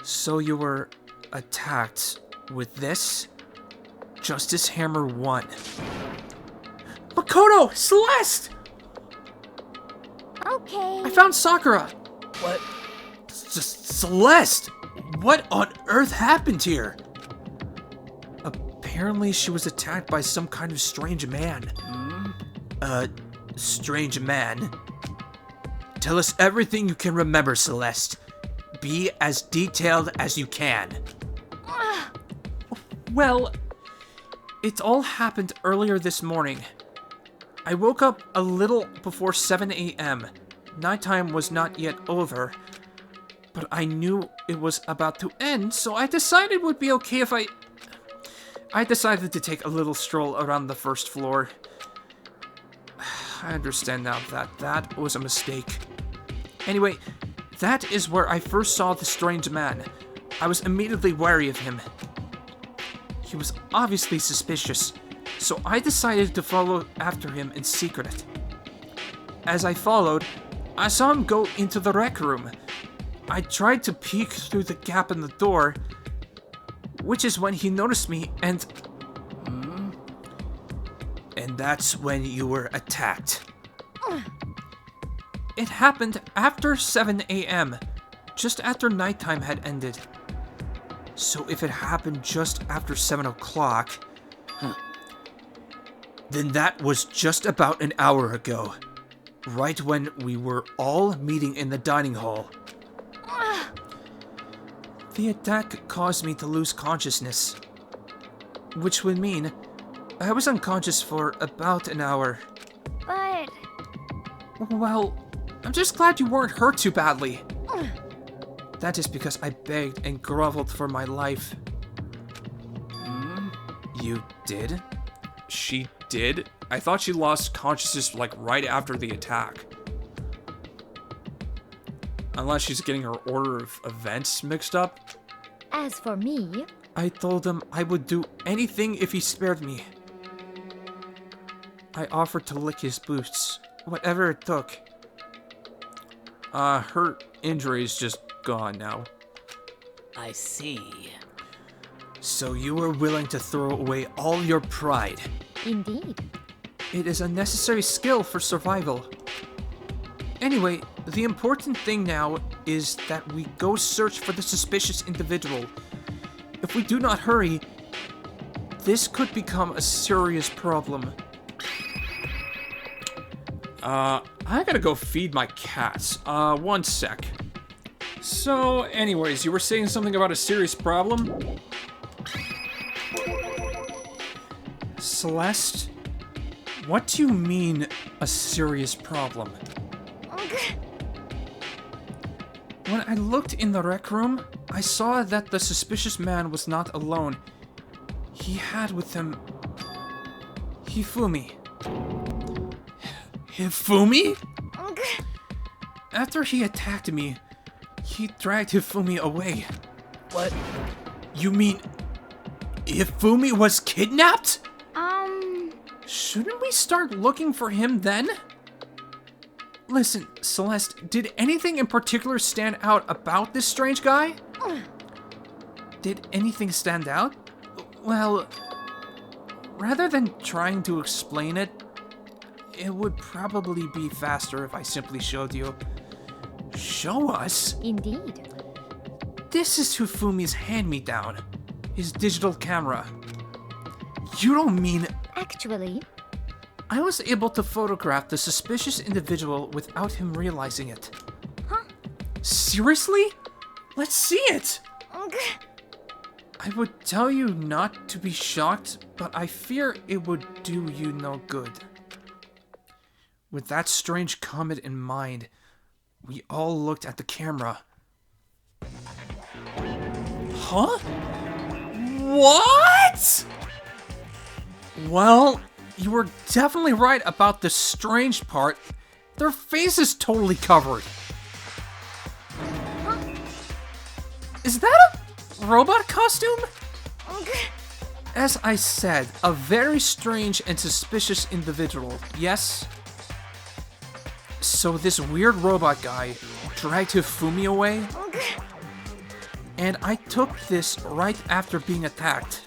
So you were attacked with this? Justice Hammer 1. Makoto! Celeste! okay. I found Sakura! What? Celeste! What on earth happened here? Apparently she was attacked by some kind of strange man. Strange man? Tell us everything you can remember, Celeste. Be as detailed as you can. Well, it all happened earlier this morning. I woke up a little before 7 a.m. Nighttime was not yet over, but I knew it was about to end, so I decided it would be okay if I decided to take a little stroll around the first floor. I understand now that that was a mistake. Anyway, that is where I first saw the strange man. I was immediately wary of him. He was obviously suspicious, so I decided to follow after him in secret. As I followed, I saw him go into the rec room. I tried to peek through the gap in the door, which is when he noticed me, and that's when you were attacked. It happened after 7 a.m., just after nighttime had ended. So if it happened just after 7 o'clock, then that was just about an hour ago, right when we were all meeting in the dining hall. The attack caused me to lose consciousness, which would mean I was unconscious for about an hour. But Well, I'm just glad you weren't hurt too badly. That is because I begged and groveled for my life. You did? She did? I thought she lost consciousness like right after the attack. Unless she's getting her order of events mixed up. as for me, I told him I would do anything if he spared me. I offered to lick his boots, whatever it took. Her injury's just gone now. I see. So you were willing to throw away all your pride. indeed. It is a necessary skill for survival. Anyway, the important thing now is that we go search for the suspicious individual. If we do not hurry, this could become a serious problem. I gotta go feed my cats. One sec. So, anyways, you were saying something about a serious problem? Celeste, what do you mean, a serious problem? When I looked in the rec room, I saw that the suspicious man was not alone. He had with him Hifumi. Hifumi? After he attacked me, he dragged Hifumi away. What? You mean Hifumi was kidnapped? Shouldn't we start looking for him then? Listen, Celeste, did anything in particular stand out about this strange guy? Did anything stand out? Well, rather than trying to explain it, it would probably be faster if I simply showed you. Show us? Indeed. This is Hifumi's hand-me-down, his digital camera. You don't mean... Actually, I was able to photograph the suspicious individual without him realizing it. Huh? Seriously? Let's see it! I would tell you not to be shocked, but I fear it would do you no good. With that strange comment in mind, we all looked at the camera. Huh? What? Well, you were definitely right about the strange part. Their face is totally covered. Is that a robot costume? As I said, a very strange and suspicious individual, yes? So this weird robot guy dragged Hifumi away? And I took this right after being attacked.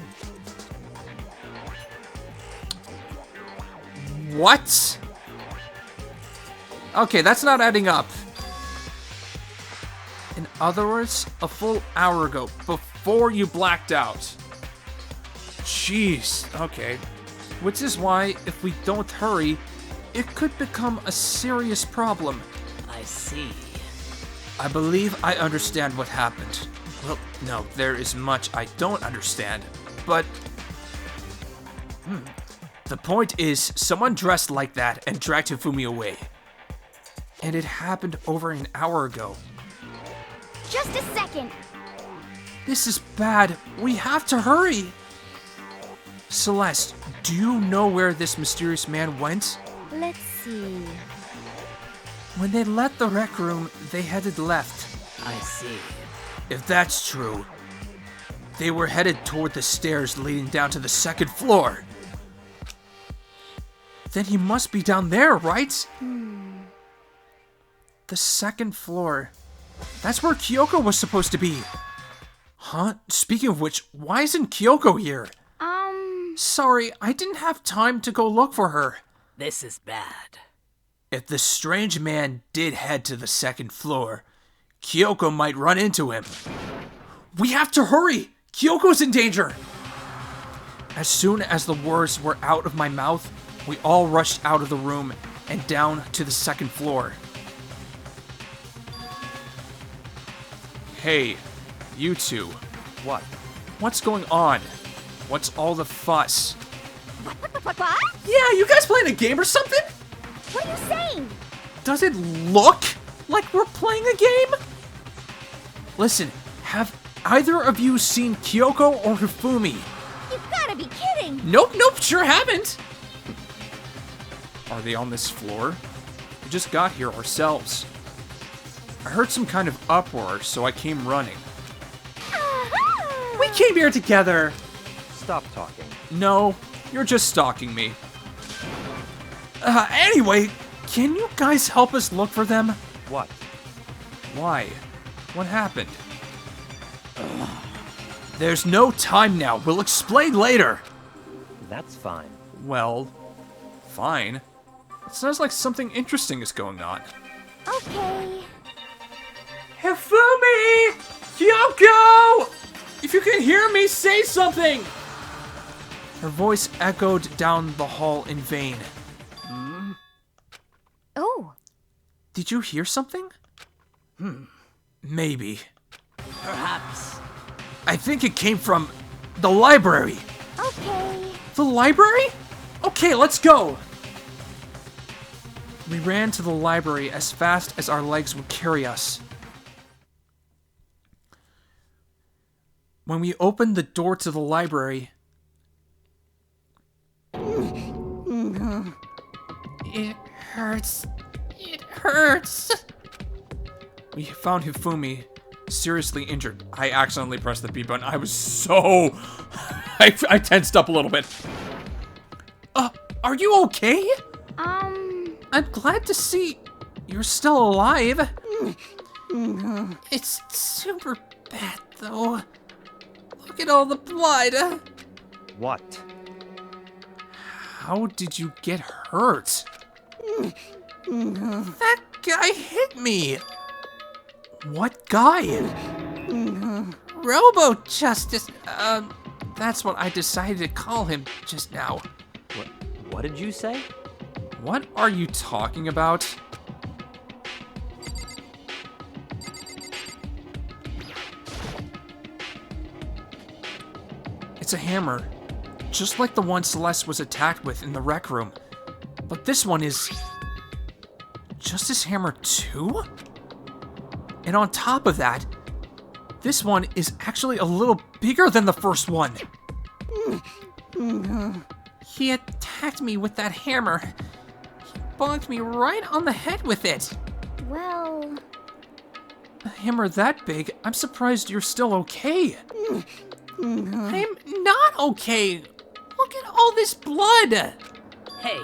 What? Okay, that's not adding up. In other words, a full hour ago, before you blacked out. Jeez, okay. Which is why, if we don't hurry, it could become a serious problem. I see. I believe I understand what happened. Well, no, there is much I don't understand, but... The point is, someone dressed like that and dragged Hifumi away. And it happened over an hour ago. just a second. This is bad. We have to hurry. Celeste, do you know where this mysterious man went? Let's see. When they left the rec room, they headed left. I see. If that's true, they were headed toward the stairs leading down to the second floor. Then he must be down there, right? The second floor. That's where Kyoko was supposed to be. Huh? Speaking of which, why isn't Kyoko here? Sorry, I didn't have time to go look for her. This is bad. If the strange man did head to the second floor, Kyoko might run into him. We have to hurry! Kyoko's in danger! As soon as the words were out of my mouth, we all rushed out of the room and down to the second floor. Hey, you two. What? What's going on? What's all the fuss? What? Yeah, you guys playing a game or something? What are you saying? Does it look like we're playing a game? Listen, have either of you seen Kyoko or Hifumi? You've gotta be kidding! Nope, sure haven't. Are they on this floor? We just got here ourselves. I heard some kind of uproar, so I came running. We came here together! Stop talking. No, you're just stalking me. Anyway, can you guys help us look for them? What? Why? What happened? There's no time now. We'll explain later. That's fine. Well, fine. It sounds like something interesting is going on. Okay. Hifumi! Kyoko! If you can hear me, say something! Her voice echoed down the hall in vain. Oh. Did you hear something? Maybe. Perhaps. I think it came from the library. Okay. The library? Okay, let's go. We ran to the library as fast as our legs would carry us. When we opened the door to the library, it hurts. It hurts. We found Hifumi seriously injured. I accidentally pressed the B button. I was so... I tensed up a little bit. Are you okay? I'm glad to see you're still alive. It's super bad, though. Look at all the blood. What? How did you get hurt? That guy hit me. What guy? Robo Justice. That's what I decided to call him just now. What did you say? What are you talking about? It's a hammer, just like the one Celeste was attacked with in the rec room. But this one is... Justice Hammer 2? And on top of that, this one is actually a little bigger than the first one. He attacked me with that hammer. He bonked me right on the head with it. Well... A hammer that big, I'm surprised you're still okay. I'm not okay. Look at all this blood. Hey,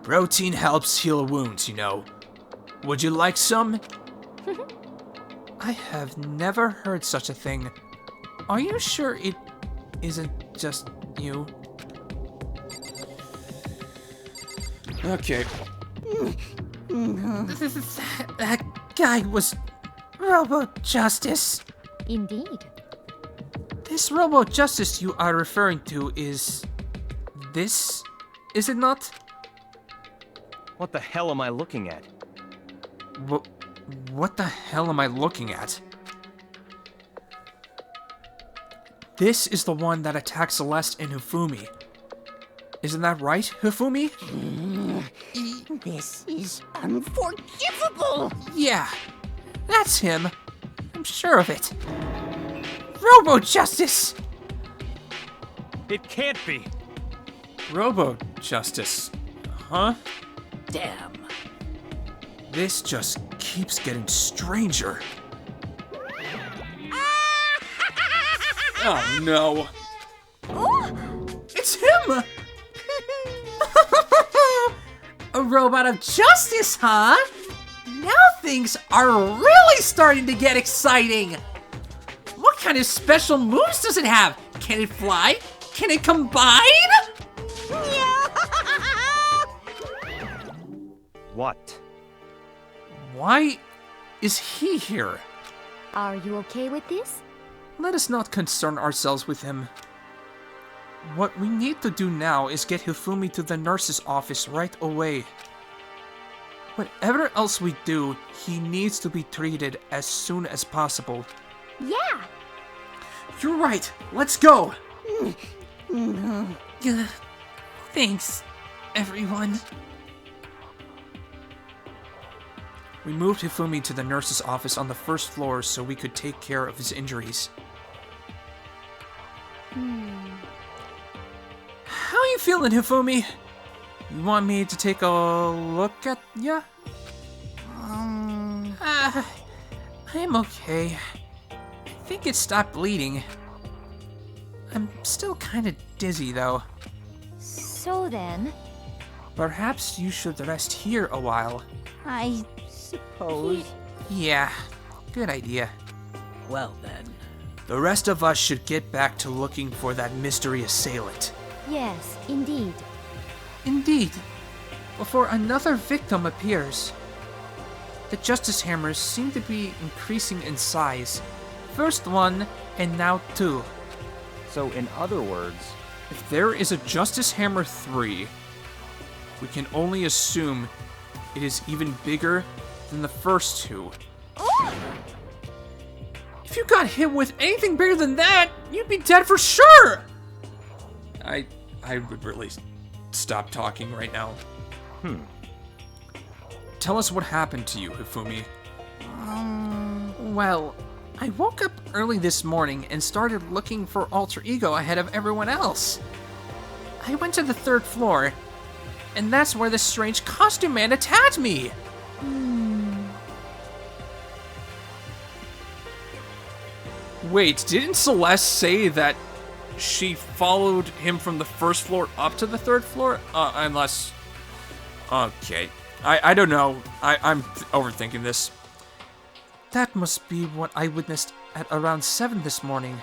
Protein helps heal wounds, you know. Would you like some? I have never heard such a thing. Are you sure it isn't just you? Okay. That guy was Robo Justice. Indeed. This Robo Justice you are referring to is this, is it not? What the hell am I looking at? What the hell am I looking at? This is the one that attacked Celeste and Hifumi. Isn't that right, Hifumi? This is unforgivable! Yeah, that's him. I'm sure of it. Robo Justice! It can't be. Robo Justice, huh? damn. This just keeps getting stranger. Oh no. Oh! It's him! A robot of justice, huh? Now things are really starting to get exciting. What kind of special moves does it have? Can it fly? Can it combine? What? Why is he here? Are you okay with this? Let us not concern ourselves with him. What we need to do now is get Hifumi to the nurse's office right away. Whatever else we do, he needs to be treated as soon as possible. Yeah. You're right. Let's go. Thanks, everyone. We moved Hifumi to the nurse's office on the first floor so we could take care of his injuries. How are you feeling, Hifumi? You want me to take a look at ya? I'm okay. I think it stopped bleeding. I'm still kind of dizzy, though. So then, Perhaps you should rest here a while. I suppose. Yeah, good idea. Well then. The rest of us should get back to looking for that mystery assailant. yes, indeed. Indeed, before another victim appears. The Justice Hammers seem to be increasing in size. First one, and now two. So, in other words, If there is a Justice Hammer 3, we can only assume it is even bigger than the first two. If you got hit with anything bigger than that, you'd be dead for sure! I would really stop talking right now. Tell us what happened to you, Hifumi. Well, I woke up early this morning and started looking for Alter Ego ahead of everyone else. I went to the third floor, and that's where this strange costume man attacked me. Wait, didn't Celeste say that she followed him from the first floor up to the third floor? Unless... Okay. I don't know. I'm overthinking this. That must be what I witnessed at around 7 this morning.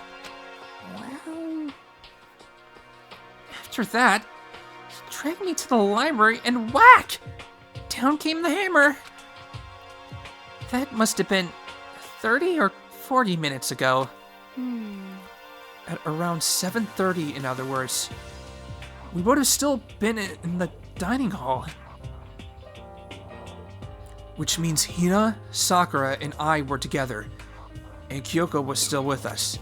Well, After that, he dragged me to the library and whack! Down came the hammer. That must have been 30 or 40 minutes ago. At around 7:30, in other words. We would have still been in the dining hall. Which means Hina, Sakura, and I were together, and Kyoko was still with us.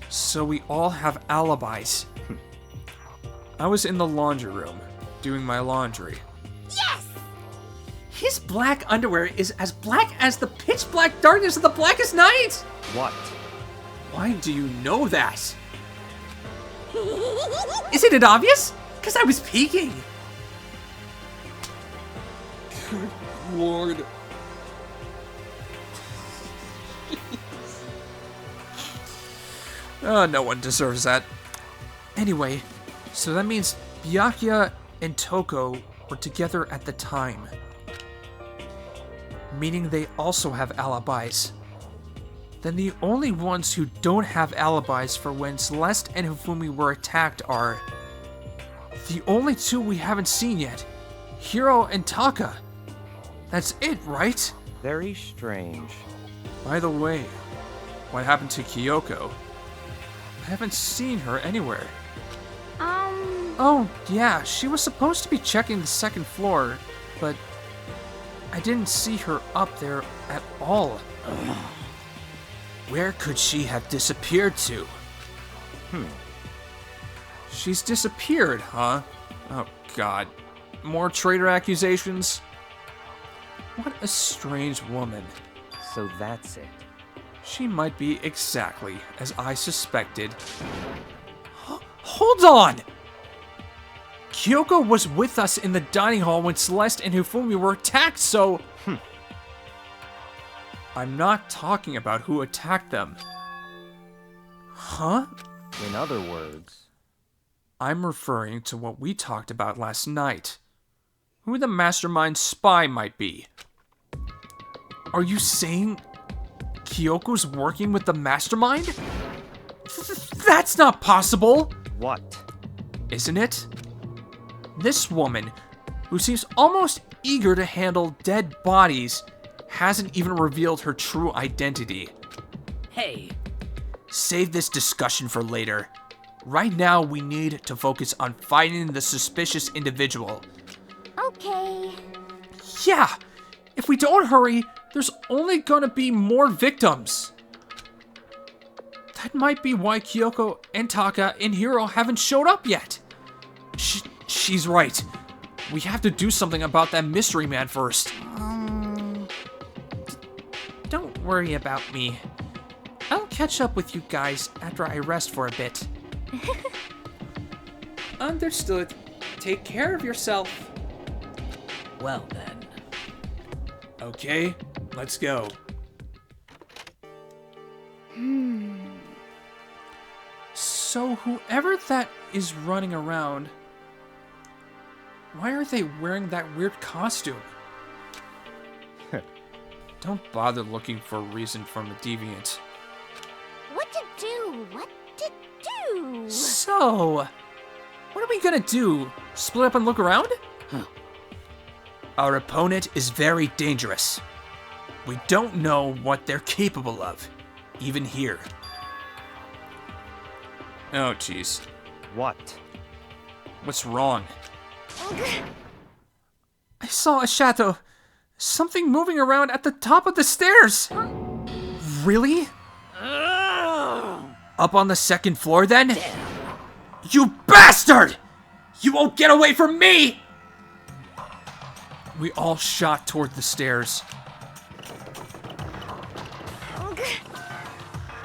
So we all have alibis. I was in the laundry room, doing my laundry. His black underwear is as black as the pitch black darkness of the blackest night! what? Why do you know that? Isn't it obvious? Because I was peeking. Lord. No one deserves that. Anyway, so that means Byakuya and Toko were together at the time. Meaning they also have alibis. Then the only ones who don't have alibis for when Celeste and Hifumi were attacked are the only two we haven't seen yet, Hiro and Taka. That's it, right? Very strange. By the way, what happened to Kyoko? I haven't seen her anywhere. Oh, yeah, she was supposed to be checking the second floor, but I didn't see her up there at all. Where could she have disappeared to? She's disappeared, huh? Oh, God. More traitor accusations? What a strange woman. So that's it. She might be exactly as I suspected. Hold on! Kyoko was with us in the dining hall when Celeste and Hifumi were attacked, so... I'm not talking about who attacked them. Huh? In other words, I'm referring to what we talked about last night. who the mastermind spy might be. Are you saying Kyoko's working with the mastermind? That's not possible! What? Isn't it? This woman, who seems almost eager to handle dead bodies, hasn't even revealed her true identity. Hey, Save this discussion for later. Right now, we need to focus on finding the suspicious individual. Okay. Yeah! If we don't hurry, there's only gonna be more victims. That might be why Kyoko and Taka and Hiro haven't showed up yet. She's right. We have to do something about that mystery man first. Don't worry about me. I'll catch up with you guys after I rest for a bit. Understood. Take care of yourself. well then. Okay, let's go. So whoever that is running around, why are they wearing that weird costume? Don't bother looking for a reason from a deviant. What to do? What to do? So, what are we gonna do? Split up and look around? Our opponent is very dangerous. We don't know what they're capable of, even here. Oh, jeez. What? What's wrong? I saw a shadow. Something moving around at the top of the stairs. Really? Up on the second floor, then? You bastard! You won't get away from me! We all shot toward the stairs.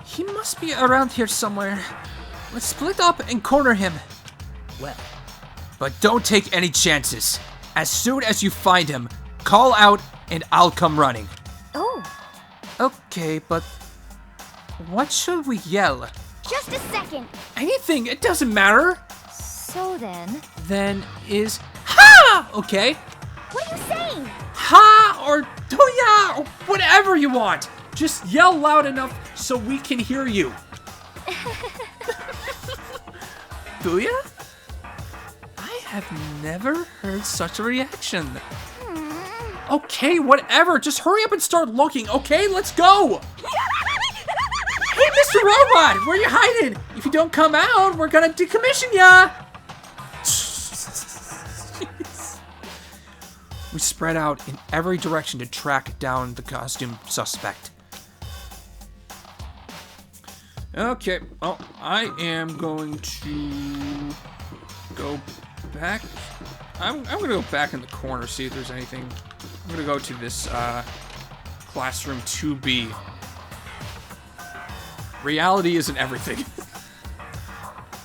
He must be around here somewhere. Let's split up and corner him. Well, But don't take any chances. As soon as you find him, call out and I'll come running. Oh, Okay, but what should we yell? just a second. Anything, it doesn't matter. So then, Then is ha! Okay. what are you saying? Ha or Toya or whatever you want. Just yell loud enough so we can hear you. Booyah? I have never heard such a reaction. Okay, whatever. Just hurry up and start looking, okay? Let's go! Hey, Mr. Robot! Where you hiding? If you don't come out, we're gonna decommission ya! Jeez. We spread out in every direction to track down the costume suspect. Okay, well, I am going to go back. I'm gonna go back in the corner, see if there's anything. I'm gonna go to this classroom 2B. Reality isn't everything.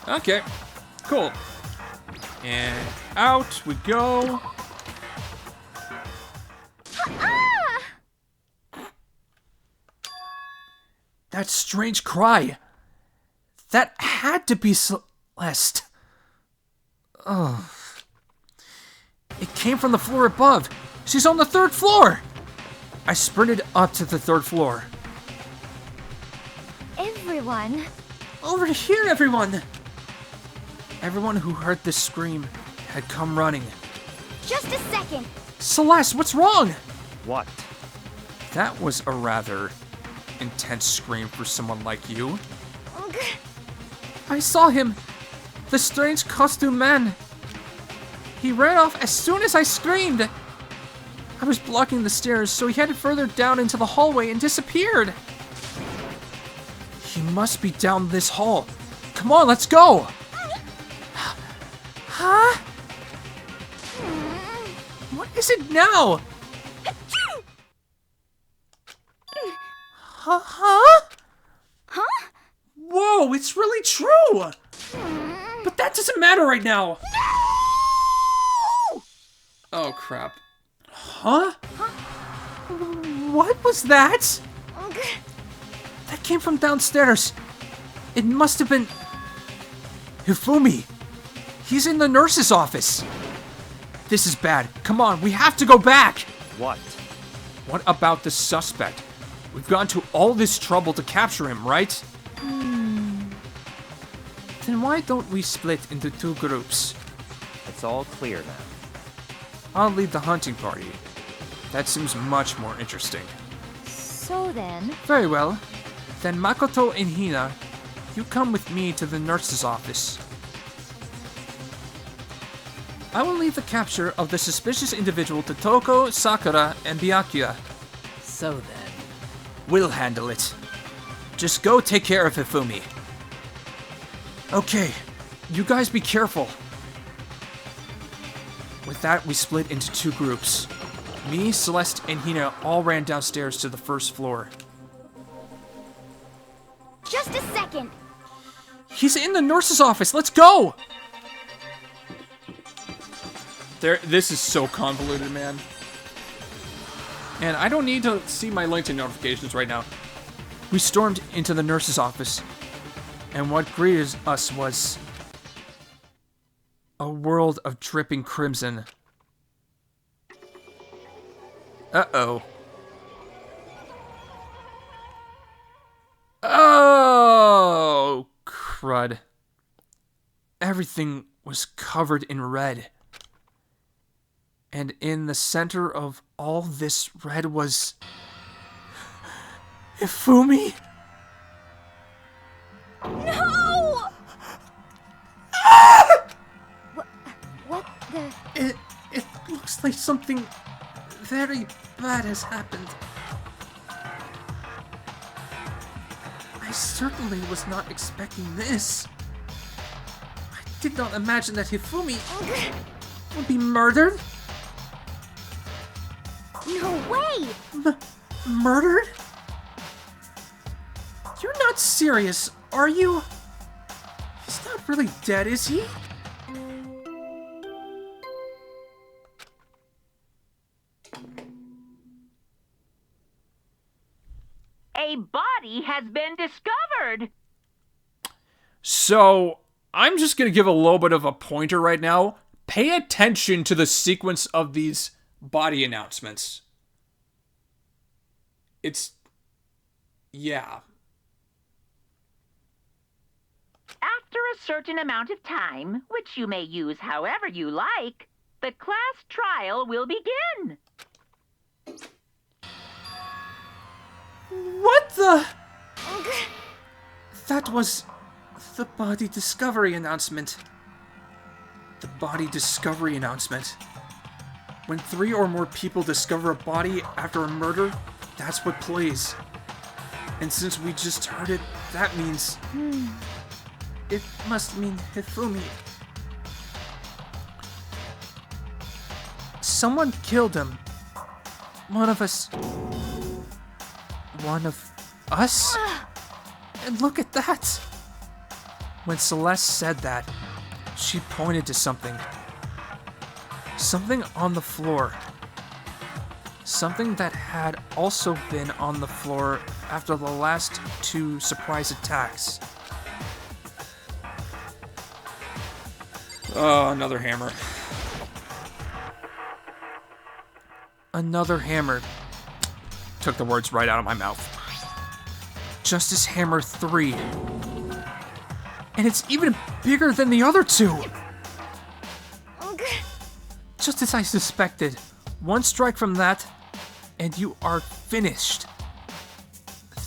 Okay, cool. And out we go. That strange cry. That had to be Celeste. Oh. It came from the floor above. She's on the 3rd floor. I sprinted up to the 3rd floor. Everyone. Over here, everyone. Everyone who heard this scream had come running. Just a second. Celeste, what's wrong? What? That was a rather intense scream for someone like you. I saw him. The strange costume man. He ran off as soon as I screamed. I was blocking the stairs, so he headed further down into the hallway and disappeared. He must be down this hall. Come on, let's go. Huh? What is it now? Huh? Whoa, it's really true! But that doesn't matter right now! Oh, crap. Huh? What was that? That came from downstairs. It must have been... Hifumi. He's in the nurse's office. This is bad. Come on, we have to go back! What? What about the suspect? We've gone to all this trouble to capture him, right? Then why don't we split into 2 groups? It's all clear now. I'll lead the hunting party. That seems much more interesting. So then, Very well. Then Makoto and Hina, you come with me to the nurse's office. I will leave the capture of the suspicious individual to Toko, Sakura, and Byakuya. So then, We'll handle it. Just go take care of Hifumi. Okay, you guys be careful. With that, we split into 2 groups. Me, Celeste, and Hina all ran downstairs to the first floor. just a second. He's in the nurse's office. Let's go! This is so convoluted, man. And I don't need to see my LinkedIn notifications right now. We stormed into the nurse's office, and what greeted us was a world of dripping crimson. Uh-oh. Oh, crud. Everything was covered in red. And in the center of all this red was Hifumi? No! What the? It looks like something very bad has happened. I certainly was not expecting this. I did not imagine that Hifumi would be murdered. No way! Murdered? You're not serious, are you? He's not really dead, is he? A body has been discovered. So, I'm just going to give a little bit of a pointer right now. Pay attention to the sequence of these body announcements. Yeah. After a certain amount of time, which you may use however you like, the class trial will begin. What the? That was the body discovery announcement. The body discovery announcement. When 3 or more people discover a body after a murder, that's what plays. And since we just heard it, that means... It must mean Hifumi. Someone killed him. One of us... One of us? And look at that! When Celeste said that, she pointed to something. Something on the floor. Something that had also been on the floor after the last 2 surprise attacks. Oh, another hammer. Another hammer. Took the words right out of my mouth. Justice Hammer 3. And it's even bigger than the other 2! Just as I suspected, 1 strike from that, and you are finished.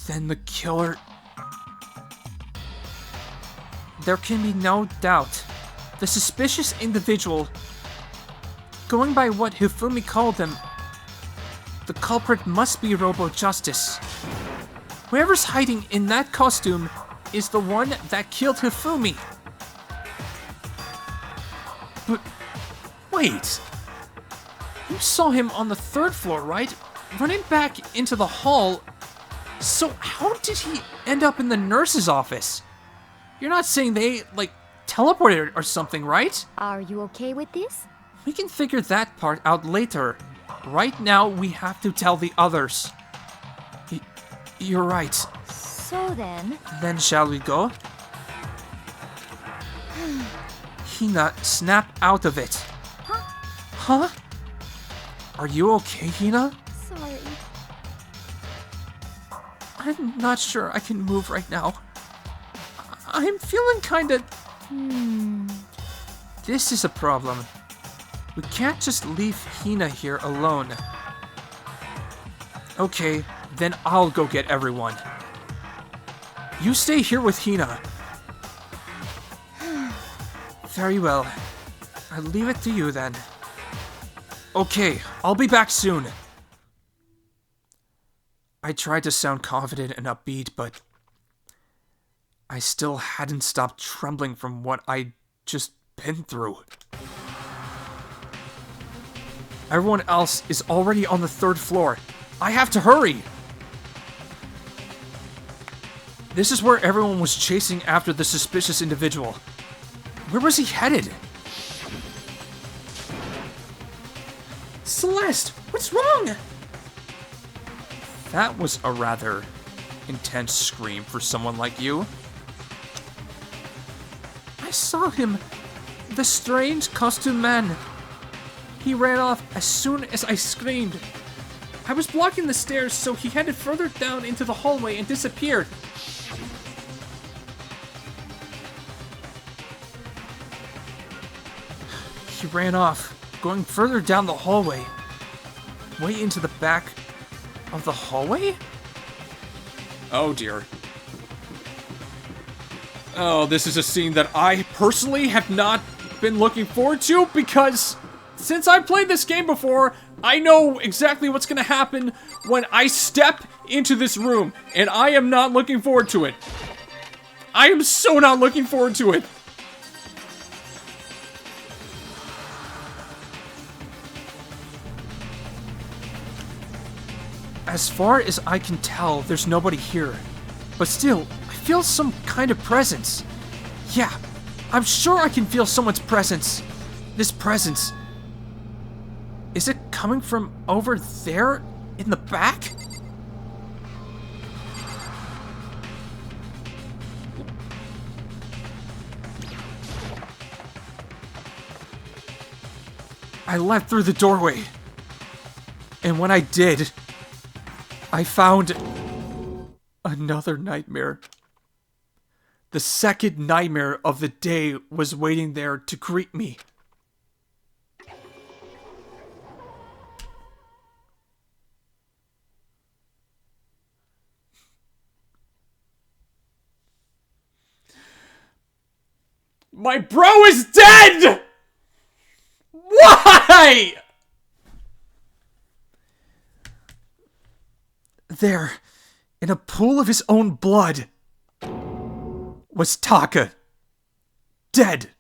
Then the killer... There can be no doubt. The suspicious individual, going by what Hifumi called him, the culprit must be Robo Justice. Whoever's hiding in that costume is the one that killed Hifumi. But wait, you saw him on the 3rd floor, right? Running back into the hall. So how did he end up in the nurse's office? You're not saying they, teleported or something, right? Are you okay with this? We can figure that part out later. Right now, we have to tell the others. You're right. So then... Then shall we go? Hina, snap out of it. Huh? Are you okay, Hina? Sorry. I'm not sure I can move right now. I'm feeling kinda... This is a problem. We can't just leave Hina here alone. Okay, then I'll go get everyone. You stay here with Hina. Very well. I'll leave it to you then. Okay, I'll be back soon. I tried to sound confident and upbeat, but I still hadn't stopped trembling from what I'd just been through. Everyone else is already on the 3rd floor. I have to hurry! This is where everyone was chasing after the suspicious individual. Where was he headed? Celeste, what's wrong? That was a rather intense scream for someone like you. I saw him. The strange costume man. He ran off as soon as I screamed. I was blocking the stairs, so he headed further down into the hallway and disappeared. He ran off, going further down the hallway. Way into the back of the hallway? Oh dear. Oh, this is a scene that I personally have not been looking forward to because since I've played this game before, I know exactly what's gonna happen when I step into this room, and I am not looking forward to it. I am so not looking forward to it. As far as I can tell, there's nobody here. But still, I feel some kind of presence. Yeah, I'm sure I can feel someone's presence. This presence. Is it coming from over there in the back? I leapt through the doorway. And when I did, I found another nightmare. The second nightmare of the day was waiting there to greet me. My bro is dead! Why? There, in a pool of his own blood, was Taka. Dead.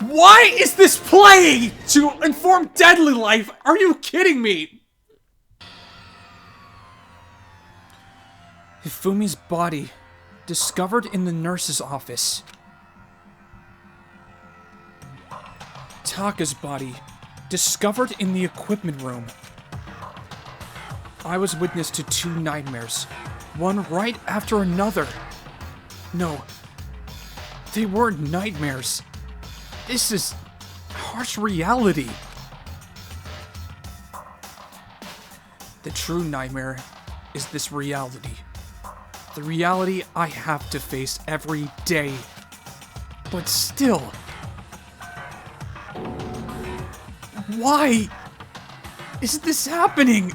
Why is this playing to inform Deadly Life? Are you kidding me? Hifumi's body, discovered in the nurse's office. Taka's body, discovered in the equipment room. I was witness to 2 nightmares, one right after another. No, they weren't nightmares. This is harsh reality. The true nightmare is this reality. The reality I have to face every day. But still, why is this happening?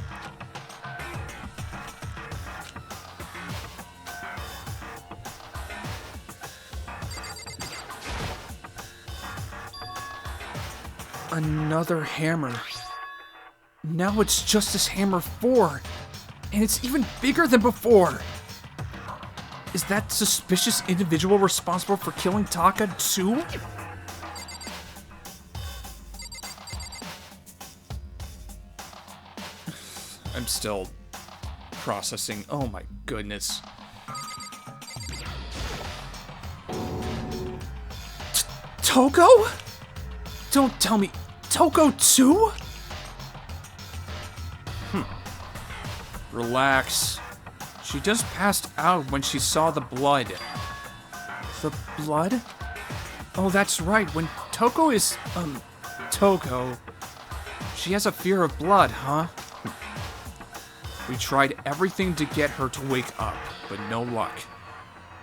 Another hammer. Now it's Justice Hammer 4, and it's even bigger than before. Is that suspicious individual responsible for killing Taka too? I'm still processing. Oh my goodness. Toko? Don't tell me, Toko too? Relax. She just passed out when she saw the blood. The blood? Oh, that's right. When Toko is, Toko, she has a fear of blood, huh? We tried everything to get her to wake up, but no luck.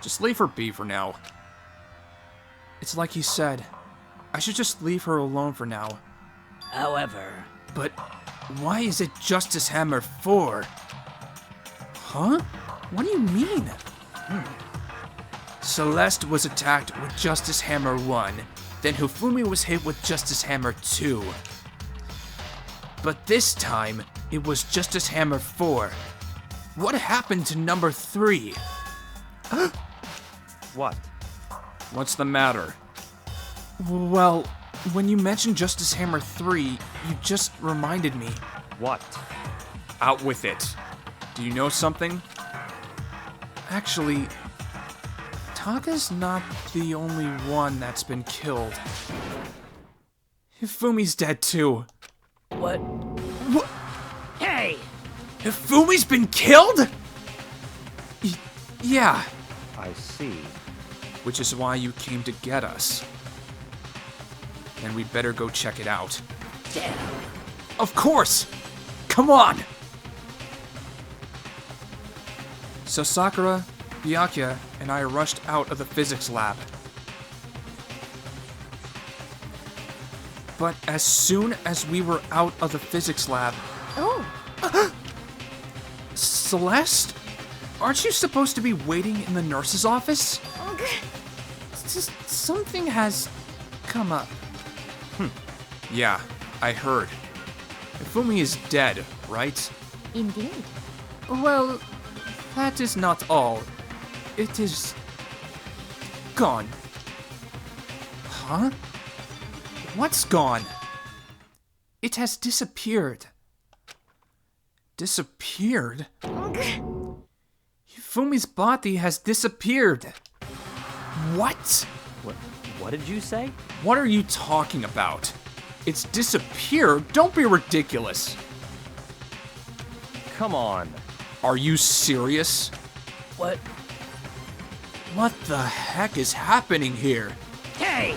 Just leave her be for now. It's like he said. I should just leave her alone for now. However, But why is it Justice Hammer 4? Huh? What do you mean? Celeste was attacked with Justice Hammer 1, then Hifumi was hit with Justice Hammer 2. But this time, it was Justice Hammer 4. What happened to number 3? What? What's the matter? Well, when you mentioned Justice Hammer 3, you just reminded me. What? Out with it. Do you know something? Actually, Taka's not the only one that's been killed. Hifumi's dead too. what? What? Hey! Hifumi's been killed? Yeah, I see. which is why you came to get us. And we'd better go check it out. Damn. Of course! Come on! So Sakura, Byakuya, and I rushed out of the physics lab. But as soon as we were out of the physics lab, Oh, Celeste? Aren't you supposed to be waiting in the nurse's office? Something has come up. Yeah, I heard. Hifumi is dead, right? indeed. Well, that is not all. It is gone. Huh? What's gone? It has disappeared. Disappeared? Hifumi's body has disappeared. What? What did you say? What are you talking about? It's disappeared? Don't be ridiculous. Come on. Are you serious? What? What the heck is happening here? Hey!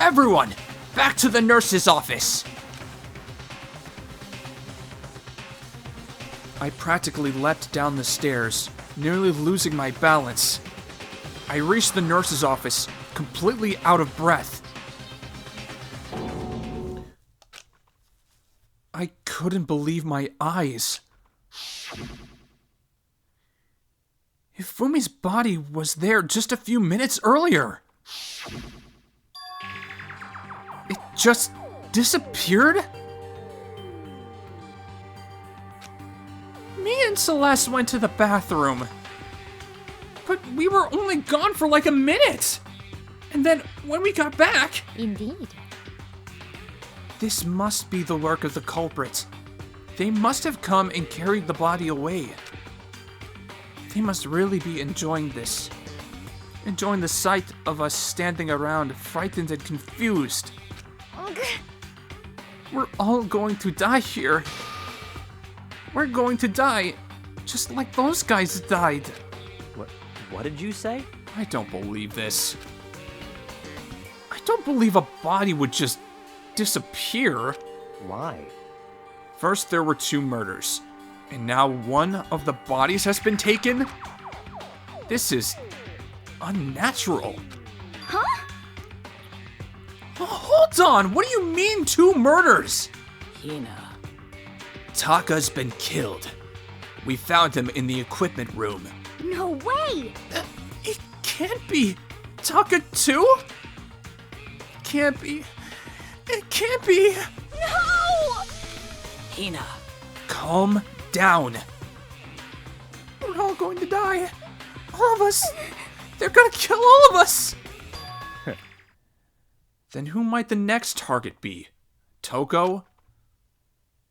Everyone, back to the nurse's office! I practically leapt down the stairs, nearly losing my balance. I reached the nurse's office, completely out of breath. I couldn't believe my eyes. Hifumi's body was there just a few minutes earlier. It just disappeared? Me and Celeste went to the bathroom. But we were only gone for like a minute. And then when we got back... Indeed. This must be the work of the culprits. They must have come and carried the body away. They must really be enjoying this. Enjoying the sight of us standing around, frightened and confused. We're all going to die here. We're going to die, just like those guys died. What did you say? I don't believe this. I don't believe a body would just disappear. Why? First, there were 2 murders, and now one of the bodies has been taken? This is unnatural. Huh? Oh, hold on, what do you mean 2 murders? Hina. Taka's been killed. We found him in the equipment room. No way! It can't be Taka too? Can't be. It can't be. No! Hina. Calm down. We're all going to die. All of us. They're gonna kill all of us. Then who might the next target be? Toko?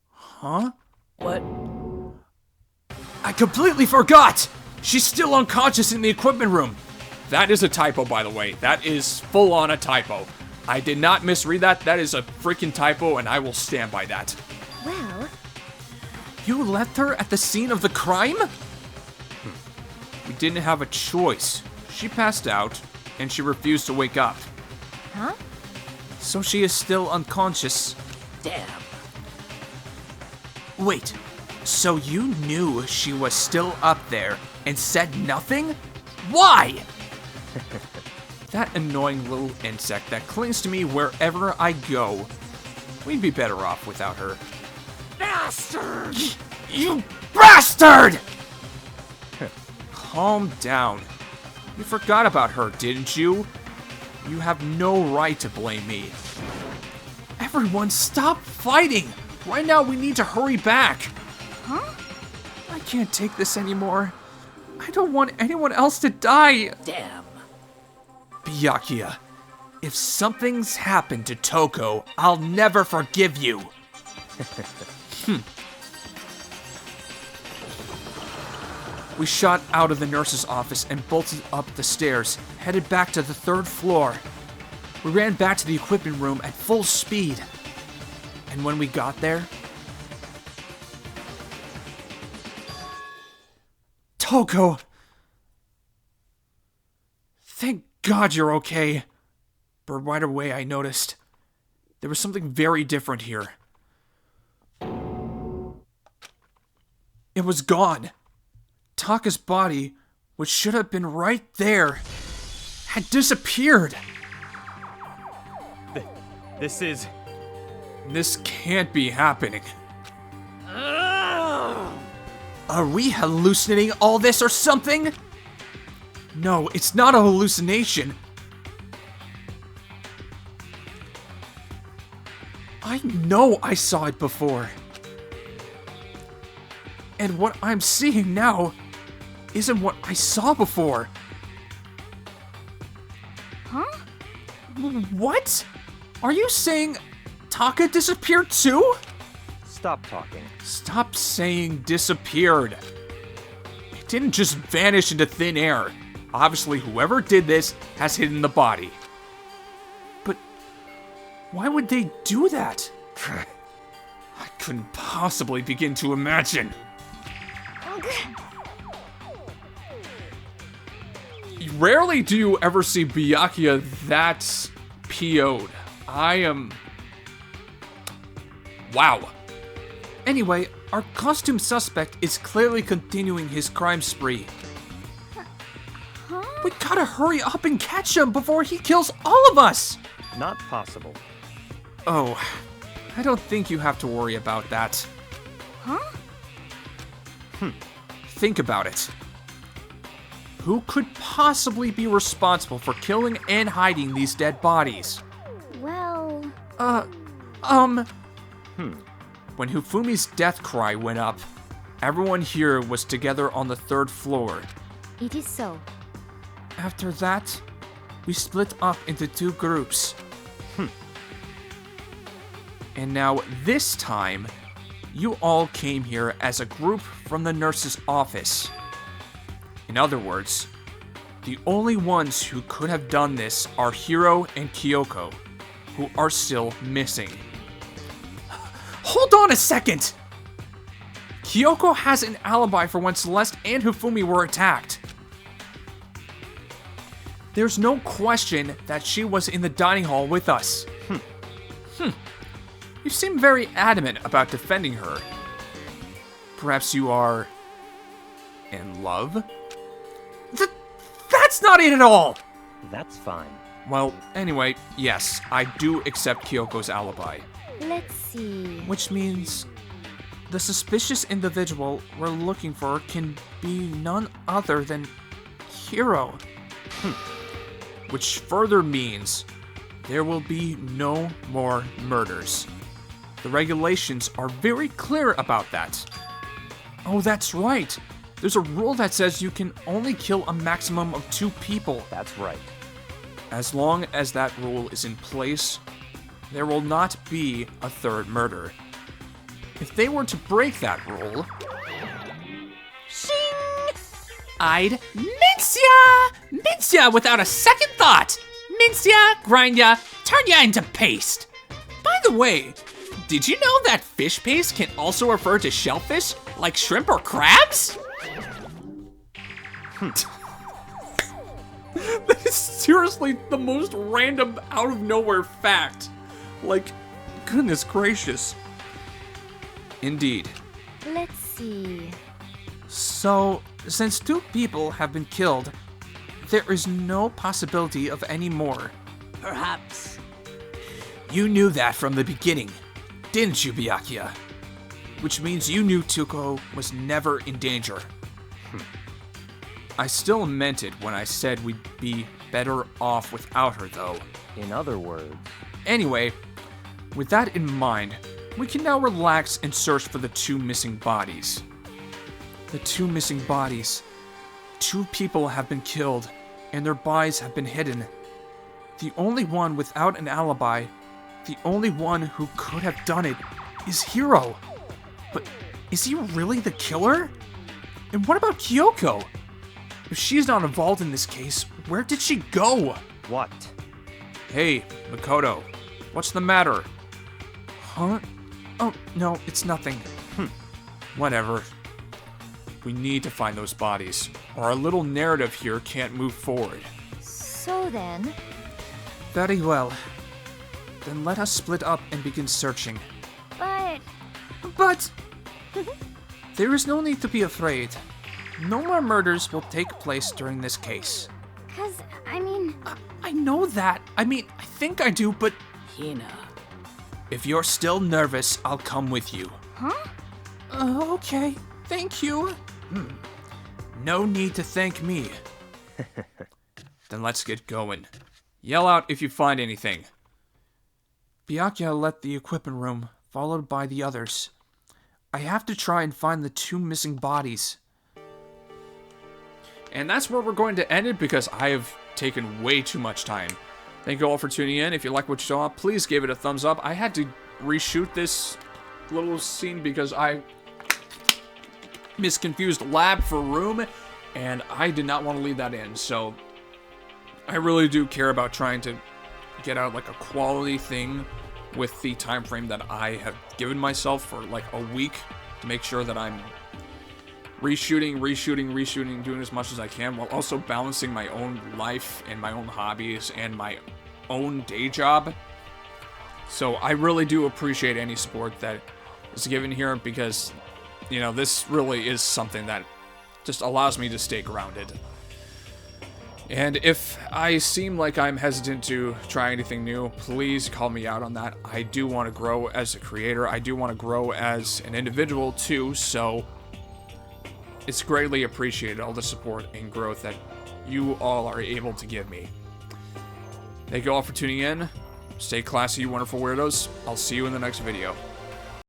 Huh? What? I completely forgot! She's still unconscious in the equipment room. That is a typo, by the way. That is full on a typo. I did not misread that. That is a freaking typo, and I will stand by that. Well, You left her at the scene of the crime? We didn't have a choice. She passed out. and she refused to wake up. Huh? So she is still unconscious. Damn. Wait, so you knew she was still up there and said nothing? Why? That annoying little insect that clings to me wherever I go. We'd be better off without her. Bastard! You bastard! Calm down. You forgot about her, didn't you? You have no right to blame me. Everyone, stop fighting! Right now, we need to hurry back. Huh? I can't take this anymore. I don't want anyone else to die. Damn. Byakuya, if something's happened to Toko, I'll never forgive you. We shot out of the nurse's office and bolted up the stairs, headed back to the 3rd floor. We ran back to the equipment room at full speed. And when we got there... Toko! Thank God you're okay. But right away I noticed there was something very different here. It was gone. Taka's body, which should have been right there, had disappeared. This can't be happening. Are we hallucinating all this or something? No, it's not a hallucination. I know I saw it before. And what I'm seeing now isn't what I saw before. Huh? What? Are you saying Taka disappeared too? Stop talking. Stop saying disappeared. It didn't just vanish into thin air. Obviously, whoever did this has hidden the body. But why would they do that? I couldn't possibly begin to imagine. Rarely do you ever see Byakuya that PO'd. Wow. Anyway, our costume suspect is clearly continuing his crime spree. Huh? We gotta hurry up and catch him before he kills all of us! Not possible. Oh, I don't think you have to worry about that. Huh? Think about it. Who could possibly be responsible for killing and hiding these dead bodies? Well... When Hifumi's death cry went up, everyone here was together on the 3rd floor. It is so. After that, we split up into 2 groups. And now, this time, you all came here as a group from the nurse's office. In other words, the only ones who could have done this are Hiro and Kyoko, who are still missing. Hold on a second! Kyoko has an alibi for when Celeste and Hifumi were attacked. There's no question that she was in the dining hall with us. You seem very adamant about defending her. Perhaps you are... in love? That's not it at all! That's fine. Well, anyway, yes, I do accept Kyoko's alibi. Let's see... Which means the suspicious individual we're looking for can be none other than Hiro. Which further means there will be no more murders. The regulations are very clear about that. Oh, that's right. There's a rule that says you can only kill a maximum of 2 people. That's right. As long as that rule is in place, there will not be a 3rd murder. If they were to break that rule... Shing! I'd mince ya! Mince ya without a second thought! Mince ya, grind ya, turn ya into paste! By the way, did you know that fish paste can also refer to shellfish, like shrimp or crabs? That is seriously the most random, out of nowhere fact. Like, goodness gracious. Indeed. Let's see. So, since 2 people have been killed, there is no possibility of any more. Perhaps. You knew that from the beginning, didn't you, Byakuya? Which means you knew Tuko was never in danger. I still meant it when I said we'd be better off without her, though. In other words, Anyway, with that in mind, we can now relax and search for the 2 missing bodies. The 2 missing bodies. 2 people have been killed, and their bodies have been hidden. The only one without an alibi, the only one who could have done it, is Hiro. But is he really the killer? And what about Kyoko? If she's not involved in this case, where did she go? what? Hey, Makoto, what's the matter? Huh? Oh, no, it's nothing. Whatever. We need to find those bodies, or our little narrative here can't move forward. So then, Very well. Then let us split up and begin searching. but There is no need to be afraid. No more murders will take place during this case. I mean, I know that. I think I do, but Hina. if you're still nervous, I'll come with you. huh? Okay. Thank you. No need to thank me. Then let's get going. Yell out if you find anything. Byakuya left the equipment room, followed by the others. I have to try and find the 2 missing bodies. And that's where we're going to end it because I have taken way too much time. Thank you all for tuning in. If you like what you saw, please give it a thumbs up. I had to reshoot this little scene because I misconfused lab for room, and I did not want to leave that in. So I really do care about trying to get out like a quality thing with the time frame that I have given myself for like a week to make sure that I'm reshooting, doing as much as I can while also balancing my own life and my own hobbies and my own day job. So I really do appreciate any support that is given here because, you know, this really is something that just allows me to stay grounded. And if I seem like I'm hesitant to try anything new, please call me out on that. I do want to grow as a creator. I do want to grow as an individual too, so it's greatly appreciated, all the support and growth that you all are able to give me. Thank you all for tuning in. Stay classy, you wonderful weirdos. I'll see you in the next video.